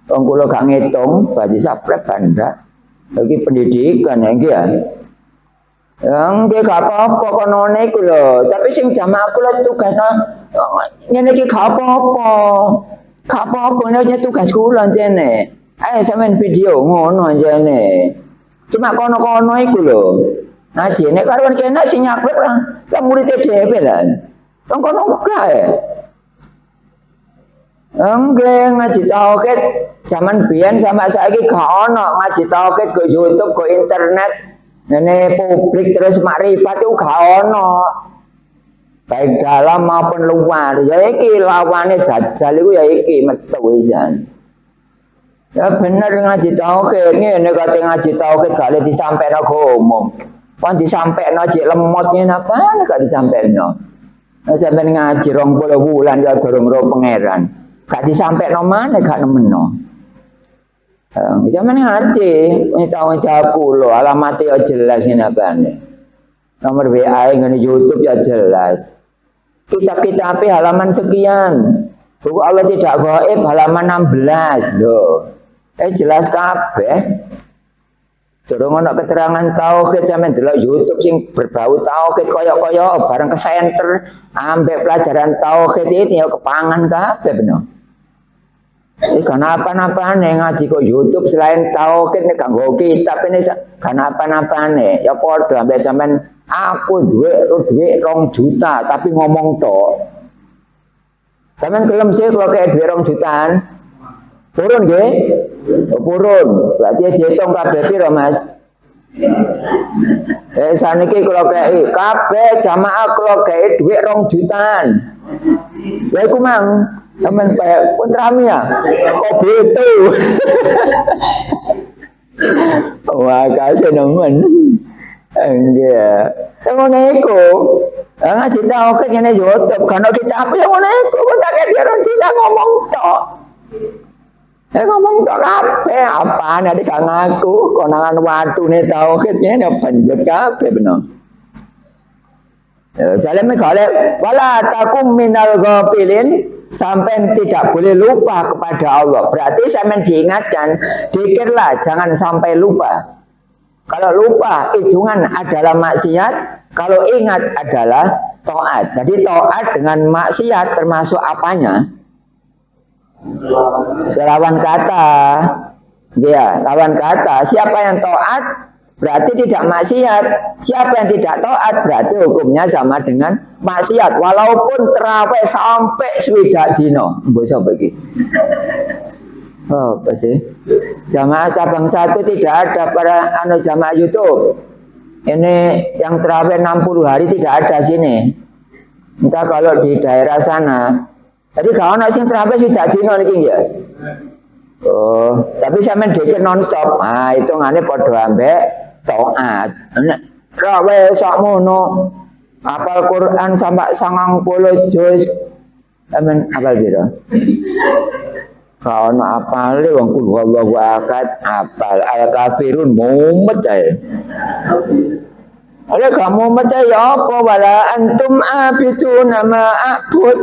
wong kula gak ngitung, bagi subscribe banda. Iki pendidikan ya iki ya. Nggih gak apa-apa kono niku lho, tapi sing jamaah kula tugasna ngene iki gak apa-apa. Gak apa-apa nek tugas kula jene. Ayo sampean video ngono jene. Cuma kono-kono iku lho. Ngaji nek karuan kene sing nyaklek lah murid dhewe lah. Kono kae. Enggak ngaji tauhid zaman biyen sama saiki gak ono ngaji tauhid go YouTube go internet ngene publik terus makrifat itu gak ono. Baik dalam maupun luar. Ya iki lawane dajjal iku ya iki metu wisan. Ya bener ngaji tauhid ngene kate ngaji tauhid gak le disampaikno go umum. Kon disampaikno jek lemot ngene apa gak disampaikno. Sampai ngaji 20 bulan ya durung ro pangeran. Gak disampaikno maneh gak nemeno. Zaman ngaji, tanggung jawab kula, alamat ya jelas ngene apane. Nomor WA ngene YouTube ya jelas. Kitab-kitab halaman sekian. Buku Allah tidak gaib halaman 16 lho. Jelas kabeh. Durung ana keterangan tauhid sampeyan delok YouTube sing berbau tauhid kaya-kaya bareng ke center ambek pelajaran tauhid ini ya kepangan kabeh bener. Iki kenapa-napane ngaji kok YouTube selain tauhid nek kanggo kitab ini kenapa-napane ya padha ambek sampean aku duwe 2 juta tapi ngomong tok. Sampeyan gelem sih kalau kayak duit 2 jutaan. Purun nggih? Purun. Berarti dihitung kabeh piro, Mas? Saniki kalau kayak kabeh jamaah kalau kayak duit 2 jutaan. Ya iku mang, sampean kayak kontrami ya. Kok beto. Wah, kasih nemen. Enggak. Ngono iku. Ngaji tau kan ngene YouTube, kan kita apa yang ngono iku kok tak kira tidak ngomong tok. Ngomong tok kabeh apaan nek gak ngaku konangan watune tauhid ngene banjut kabeh bener. Jalan megale wala takum minal ghafilin, sampai tidak boleh lupa kepada Allah. Berarti sampai diingatkan, dikirlah jangan sampai lupa. Kalau lupa hitungan adalah maksiat, kalau ingat adalah taat. Jadi taat dengan maksiat termasuk apanya? Lawan kata. Ya, lawan kata. Siapa yang taat berarti tidak maksiat. Siapa yang tidak taat berarti hukumnya sama dengan maksiat. Walaupun terawih sampai swidak dino. Bisa bagi. Oh, apa sih? Jamaah cabang 1 tidak ada pada jamaah YouTube. Ini yang terawih 60 hari tidak ada sini. Entah kalau di daerah sana. Jadi kalau nak sing terawih sudah dino niki ya. Oh, tapi sampean dikir non-stop. Ah, hitungane padha ambek taat. Nek terawih sakmono hafal Quran sampai 90 juz. Sampean hafal piro? Kalau nak apal wong kul wallahu ahad apal al kafirun mumet ae. Ada kamu mata ya apa wala antum abiduna ma a'bud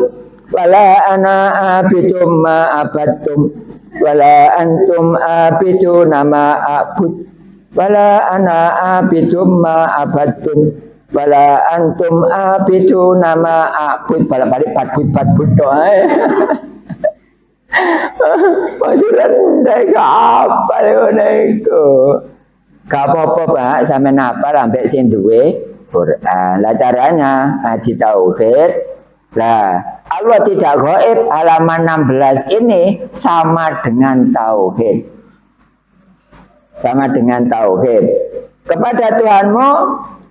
wala ana abidum ma abattum wala antum abiduna ma a'bud wala ana abidum ma abattum wala antum abiduna ma a'bud balik patbut doa. Maksudnya apa itu? Gak apa-apa Pak, sampe nafal ambek sing duwe Quran. Lah caranya ngaji tauhid. Lah, Allah tidak gaib, halaman 16 ini sama dengan tauhid. Sama dengan tauhid. Kepada Tuhanmu,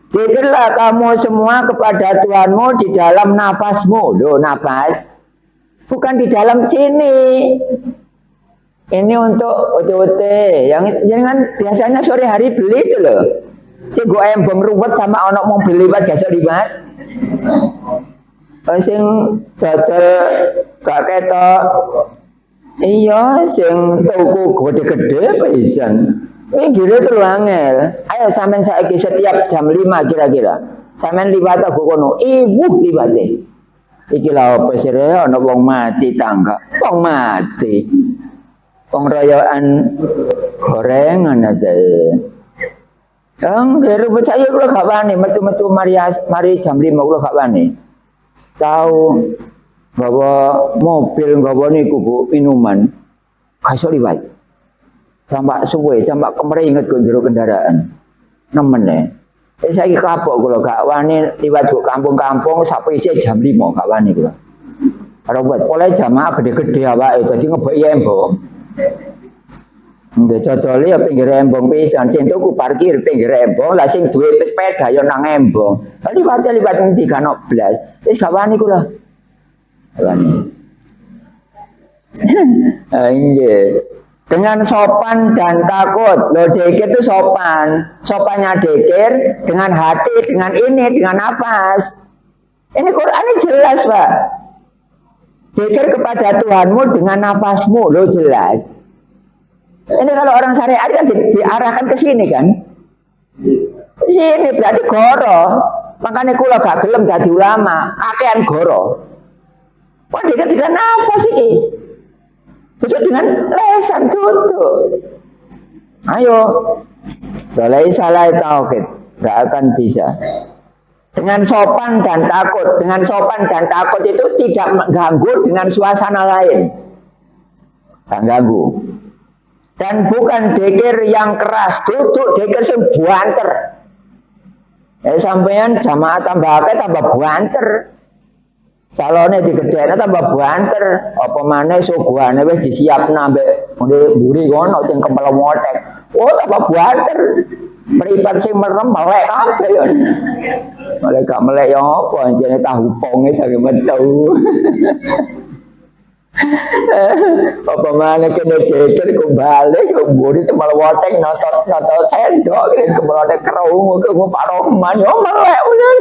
dikirlah kamu semua kepada Tuhanmu di dalam nafasmu. Loh, nafas. Bukan di dalam sini. Ini untuk OTT. Yang jangan biasanya sore hari beli itu loh. Cek embong ruwet sama anak mau beli pas gak libat. Sing dodol gak ketok. Iya, sing tuku gede-gede pisan. Ini gila terus angel. Ayo sampean saiki setiap jam 5 kira-kira. Sampean libat aku kono. Libate. Iki lha apa sih ana wong mati tangga. Wong mati. Wong rayaan gorengan aja. Yang ribut saya kula gak wani metu-metu mari jam 5 kula gak wani. Tahu bahwa mobil nggawa niku Bu minuman. Kasih liwat. Sampai suwe, sampai kemeringet kok jero kendaraan. Nemen saya kapok kalau gak wani liwat ke kampung-kampung sampai isi jam 5 gak wani kula. Kalau buat oleh jamaah gede-gede awake dadi ngebeki embong. Nggih cocole ya pinggir embong pisan sing tuku parkir pinggir embong, lah sing duwe sepeda ya nang embong. Lah liwat ngendi kan blas. Wis gak wani kula. Wani. Nggih. Dengan sopan dan takut. Loh dekir itu sopan. Sopannya dekir dengan hati, dengan ini, dengan nafas. Ini Quran ini jelas Pak. Dekir kepada Tuhanmu dengan nafasmu. Loh jelas. Ini kalau orang syariat kan diarahkan ke sini kan. Sini berarti goro. Makanya kula gak gelem dadi ulama. Akean goro. Kok dekir dengan nafas ini? Tutup dengan lesan tutup. Ayo, balai salah tauhid, gak akan bisa. Dengan sopan dan takut, dengan sopan dan takut itu tidak mengganggu dengan suasana lain. Tak ganggu. Dan bukan dekir yang keras, duduk dekir yang buanter. Sampean jamaah tambah akeh tambah buanter. calone digedhekne tambah banter, apa maneh suguhane wis disiapno ambek mburi kono sing kempel motek. Oh, tambah banter. Mripat sing merem melek kabeh ya. Melek gak melek ya apa jane tahu ponge jane metu. Apa maneh kene deker kok balik kok mburi tempel motek notot sendok kene kemrote kerungu kok Pak Rohman yo melek udah.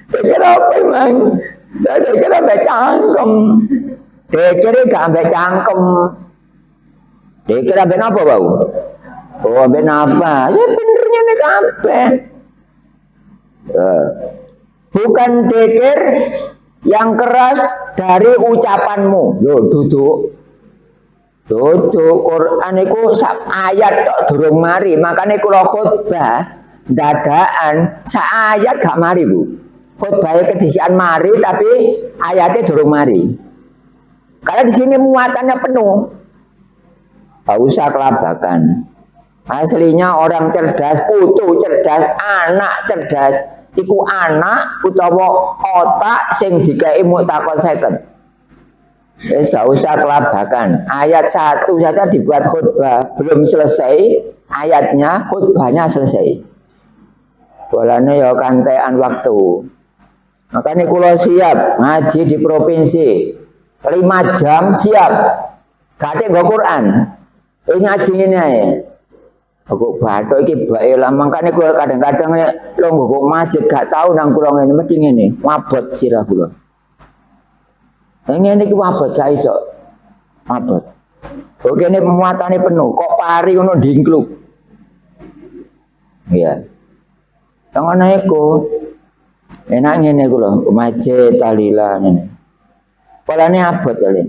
Kenapa emang? Dari kenapa cangkem? Dekere gak ambek cangkem. Dekere ambek apa bau? Oh ambek apa? Ya benernya nih kabeh. Bukan deker yang keras dari ucapanmu. Yo duduk. Duduk Quran iku sak ayat tok durung mari, makane kula khutbah dadakan sak ayat gak mari, Bu. Khutbah kedisian mari tapi ayatnya durung mari. Karena di sini muatannya penuh. Gak usah kelabakan. Aslinya orang cerdas, putu cerdas, anak cerdas. Iku anak utawa otak sing dikai takon seket. Wis gak usah kelabakan. Ayat 1 saja dibuat khutbah, belum selesai ayatnya, khutbahnya selesai. Bolane ya kantean waktu. Makanya kula siap ngaji di provinsi 5 jam siap. Gak nggo Quran. Ngaji ngene ae. Kok bathuk iki bae lah mangkane kula kadang-kadang lho nggo masjid gak tau nang kula ngene mesti ngene, mabot sirah kula. Ngene iki mabot gak iso. Mabot. Kok kene muatane penuh, kok pari ngono ndingkluk. Iya. Ngono iku. Enak ngene kula, masjid talila ngene. Polane abot kali.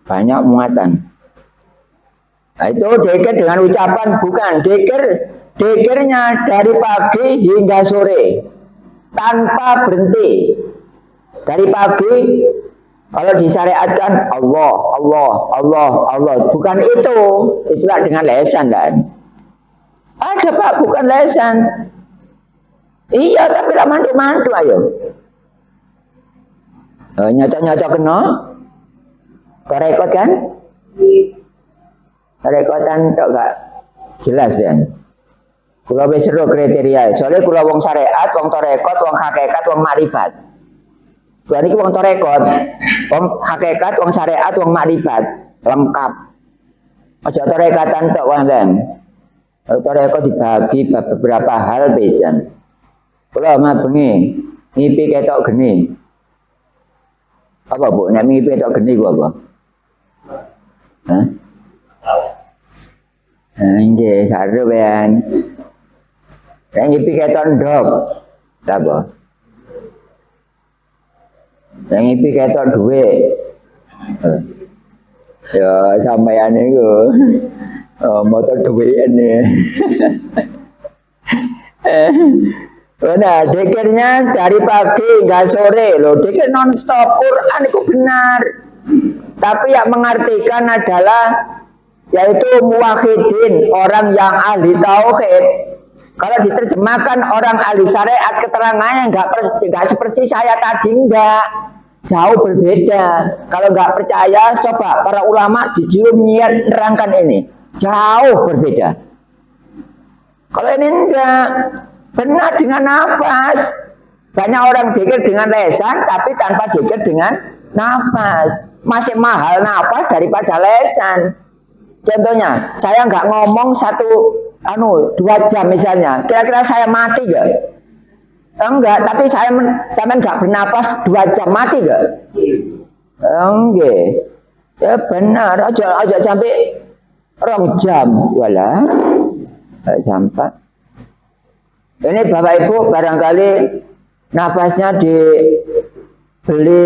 Banyak muatan. Nah, itu deker dengan ucapan bukan dekernya dari pagi hingga sore tanpa berhenti. Dari pagi kalau disyariatkan Allah, Allah, Allah, Allah, bukan itu. Itulah dengan lesan kan. Ada Pak, bukan lesan. Iya, tapi lah mantu-mantu ayo. Nyata-nyata kena. Korekot kan? Rekotan tok gak jelas kan. Kula wis seru kriteria. Soale kula wong syariat, wong tarekat, wong hakikat, wong makrifat. Kula niki wong tarekat, wong hakikat, wong syariat, wong makrifat, lengkap. Aja tarekatan tok wonten. Tarekat dibagi beberapa hal bejan. Kula mah bengi ngipi ketok geni. Apa Bu? Nek ngipi ketok geni ku apa? Hah? Nggih, karo ben. Nek ngipi ketok ndok. Apa? Nek ngipi ketok dhuwit. Ya sampeyan niku. Motor dhuwitane. Nah, dikirnya dari pagi hingga sore loh, dikir non-stop Quran itu benar. Tapi yang mengartikan adalah yaitu muwahhidin, orang yang ahli tauhid. Kalau diterjemahkan orang ahli syariat, keterangannya enggak seperti saya tadi, enggak. Jauh berbeda. Kalau enggak percaya, coba para ulama dijilum niat nerangkan ini. Jauh berbeda. Kalau ini enggak benar dengan nafas. Banyak orang pikir dengan lesan, tapi tanpa pikir dengan nafas. Masih mahal nafas daripada lesan. Contohnya, saya nggak ngomong 2 jam misalnya. Kira-kira saya mati gak? Enggak, tapi saya nggak bernapas 2 jam mati gak? Enggak. Ya benar, aja sampai 2 jam, wala. Sampai. Ini Bapak Ibu barangkali nafasnya dibeli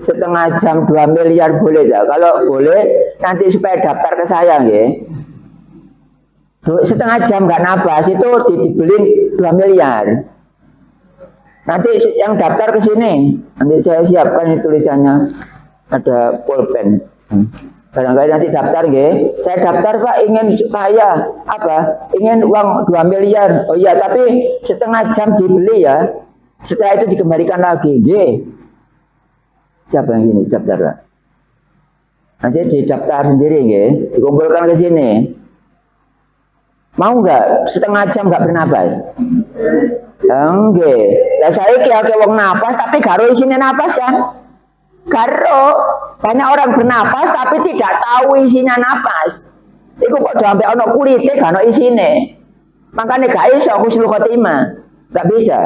setengah jam 2 miliar boleh ya? Kalau boleh nanti supaya daftar ke saya nggih. Setengah jam nggak nafas itu dibeli 2 miliar. Nanti yang daftar ke sini, nanti saya siapkan ini tulisannya ada pulpen. Barangkali nanti daftar nggih. Saya daftar Pak, ingin kaya apa? Ingin uang 2 miliar. Oh iya, tapi setengah jam dibeli ya. Setelah itu dikembalikan lagi. Nggih. Siapa yang ini daftar? Nanti didaftar sendiri nggih, dikumpulkan ke sini. Mau nggak setengah jam nggak bernapas? Nggih. Lah saya kira wong napas tapi garo isine napas kan? Garo. Banyak orang bernapas tapi tidak tahu isinya napas. Iku kok sampai ono kulite gak ono isine. Makanya gak iso husnul khotimah. Gak bisa.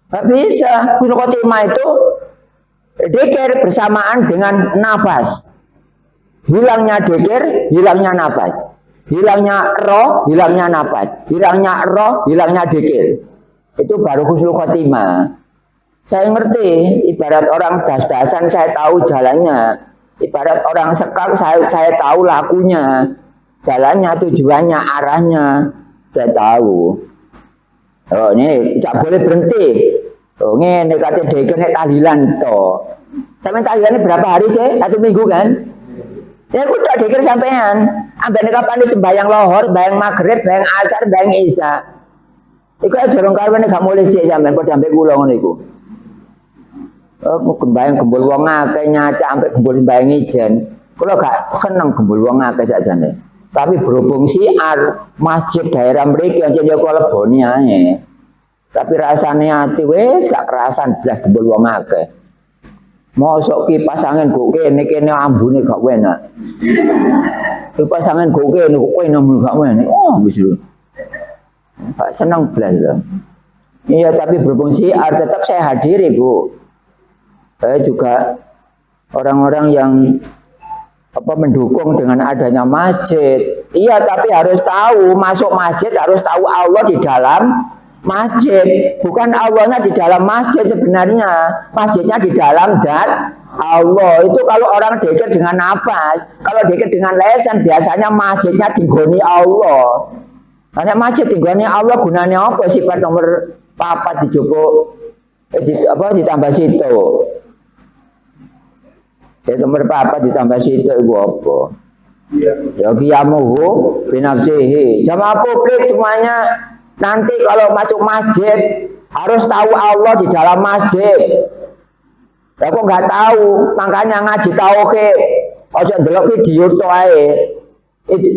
Gak bisa. Husnul khotimah itu dzikir bersamaan dengan nafas. Hilangnya dzikir, hilangnya nafas. Hilangnya roh, hilangnya nafas. Hilangnya roh, hilangnya dzikir. Itu baru husnul khotimah. Saya ngerti, ibarat orang das-dasan saya tahu jalannya. Ibarat orang sekak saya tahu lakunya. Jalannya, tujuannya, arahnya. Saya tahu. Oh, ini tidak boleh berhenti. Oh, ini kata dekir tahlilan toh. Sampai tahlilan berapa hari sih? 1 minggu kan? Ya aku udah dekir sampean. Ambil kapan itu sembahyang lohor, sembahyang maghrib, sembahyang asar, sembahyang isya. Iku jorong karwane gak mulai sih sampean padha ambek kula ngono iku. Oh, sembahyang gembul wong akeh nyacak ambek gembul sembahyang ijen. Kula gak seneng gembul wong akeh sakjane. Tapi berhubung siar masjid daerah mriki anjene kula leboni ae. Tapi rasane ati wis gak kerasan blas gembul wong akeh. Mosok kipas angin kok kene ambune gak enak. Kipas angin kok kene kok ambune gak enak. Oh wis lho. Pak seneng blas lho. Iya tapi berhubung siar tetap saya hadiri, Bu. Saya juga orang-orang yang mendukung dengan adanya masjid. Iya, tapi harus tahu masuk masjid harus tahu Allah di dalam masjid. Bukan Allahnya di dalam masjid sebenarnya. Masjidnya di dalam zat Allah. Itu kalau orang dzikir dengan nafas. Kalau dzikir dengan lesan biasanya masjidnya digoni Allah. Karena masjid digoni Allah gunanya apa? Sifat nomor 4 dijupuk ditambah situ. Ya nomor 4 ditambah situ iku apa? Ya qiyamuhu binafsihi. Jamaah publik semuanya nanti kalau masuk masjid harus tahu Allah di dalam masjid. Ya kok nggak tahu, makanya ngaji tauhid. Ojo ndelok video to ae.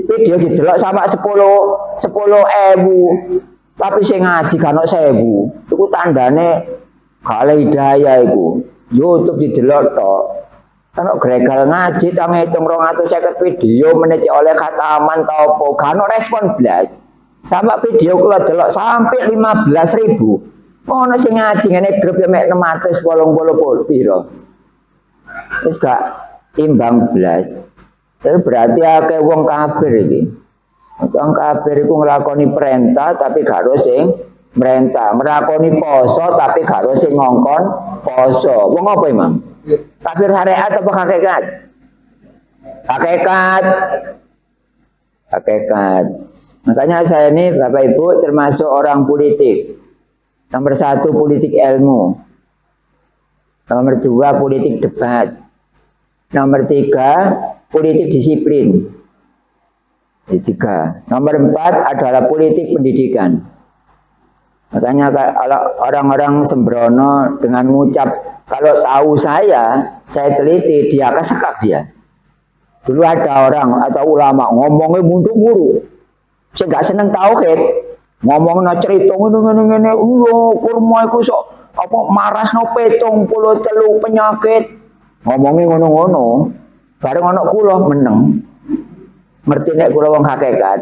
Video didelok sama 10.000. Tapi sing ngaji kan 1.000. Iku tandane gak hidayah iku. YouTube didelok tok. Kalau gregal ngaji tang ngitung 250 video menit oleh khataman tau apa gak ono respon blas. Sama video kula delok sampai 15.000. Ono sing ngaji ngene grup ya mek 680 piro. Wis gak imbang blas. Itu berarti akeh wong kafir iki. Wong kafir iku nglakoni perintah tapi gak harus sing merintah, nglakoni poso tapi gak harus sing ngongkon poso. Wong apa Imam? Kafir syariat apa hakikat? Hakikat. Hakikat. Makanya saya ini Bapak Ibu termasuk orang politik. Nomor 1 politik ilmu. Nomor 2 politik debat. Nomor 3 politik disiplin. 3. Nomor 4 adalah politik pendidikan. Makanya kalau orang-orang sembrono dengan mengucap kalau tahu saya teliti dia kesekak dia. Dulu ada orang atau ulama ngomongnya mundur-mundur. Saya nggak seneng tauhid. Ngomongnya cerita ngene-ngene, kurma iku sok apa marasno 73 penyakit. Ngomongnya ngono-ngono. Bareng ana kula meneng. Merti nek kula wong hakikat.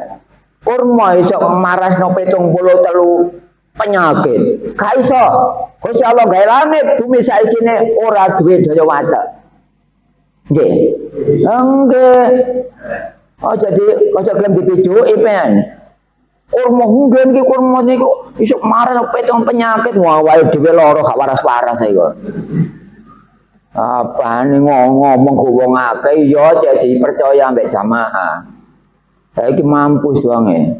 Kurma iso marasno 73 penyakit. Gak iso. Gusti Allah gawe langit bumi saisine ora duwe daya watek. Nggih. Nggih. Oh jadi aja gelem dipijuki pen. Kurma nggen iki kurma niku iso marah petong penyakit wae dhewe lara gak waras-waras iku. Apane ngomong ku wong akeh ya jadi percaya ambek jamaah. Saiki mampus wonge.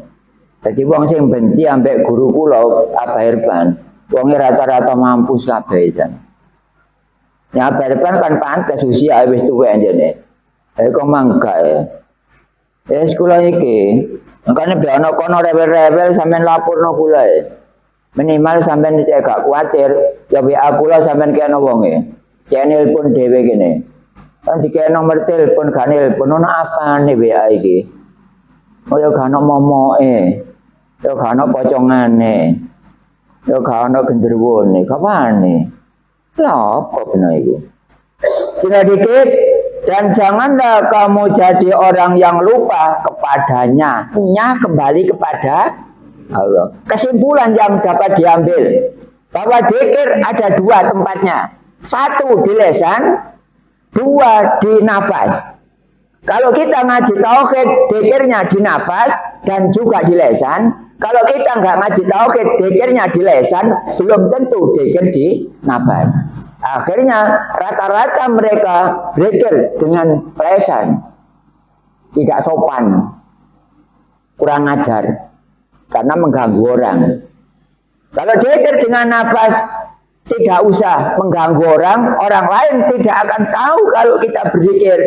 Jadi wong sing benci ambek guru kula Abah Irfan, wonge rata-rata mampus kabeh jan. Ya Abah Irfan kan pantes usia wis tuwek jane. Kok mangga ya. Ya sekolah iki, makane be ana kono rebel-rebel sampean laporno kula e. Minimal sampean cek gak kuwatir, ya WA kula sampean kene wonge. Channel pun dhewe kene. Kan dikene nomor telepon gak nelpon ono apane WA iki. Oh ya gak ono momoke. Ya gak ono pocongane. Ya gak ono genderwone, kapane? Lah apa bener iku? Tinggal dikit. Dan janganlah kamu jadi orang yang lupa kepadanya. Kembali kepada Allah. Kesimpulan yang dapat diambil bahwa dzikir ada dua tempatnya. Satu di lisan, dua di nafas. Kalau kita ngaji tauhid, dzikirnya di nafas dan juga di lisan. Kalau kita nggak ngaji tauhid, dzikirnya di lisan, belum tentu dzikir di nafas. Akhirnya rata-rata mereka dzikir dengan lisan, tidak sopan, kurang ajar, karena mengganggu orang. Kalau dzikir dengan nafas, tidak usah mengganggu orang lain tidak akan tahu kalau kita berzikir.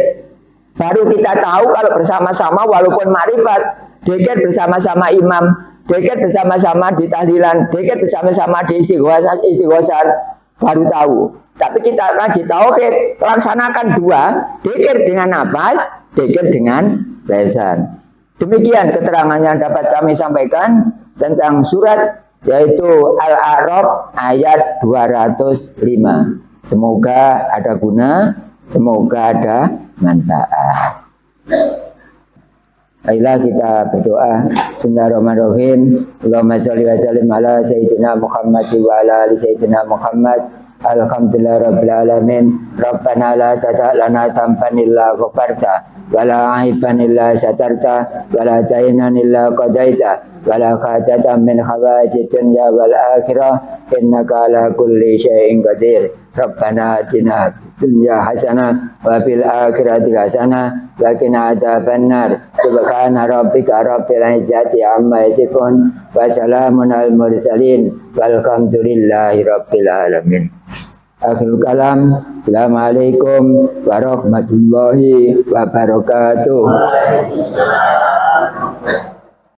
Baru kita tahu kalau bersama-sama walaupun makrifat, dzikir bersama-sama imam, dzikir bersama-sama di tahlilan, dzikir bersama-sama di istighosah, baru tahu. Tapi kita ngaji tauhid, laksanakan dua, dzikir dengan nafas, dzikir dengan lisan. Demikian keterangan yang dapat kami sampaikan tentang surat yaitu Al-A'raf ayat 205. Semoga ada guna, semoga ada manfaat. Baiklah kita berdoa. Bismillahirrahmanirrahim. Allahumma sholli wa sallim ala sayyidina Muhammad wa ala ali sayyidina Muhammad. Alhamdulillah rabbil alamin. Rabbana la tata' lana tampan illa ghafarta wa la aiban illa satarta wa la dainan illa qadaita wa la hajatan min hawaijid dunya wal akhirah innaka ala kulli syai'in qadir. Rabbana atina dunya hasanah wa fil akhirati hasanah wa qina adzabannar. Subhana rabbika rabbil izzati amma yasifun wa salamun al mursalin walhamdulillahi rabbil alamin. Akhirul kalam. Assalamualaikum warahmatullahi wabarakatuh.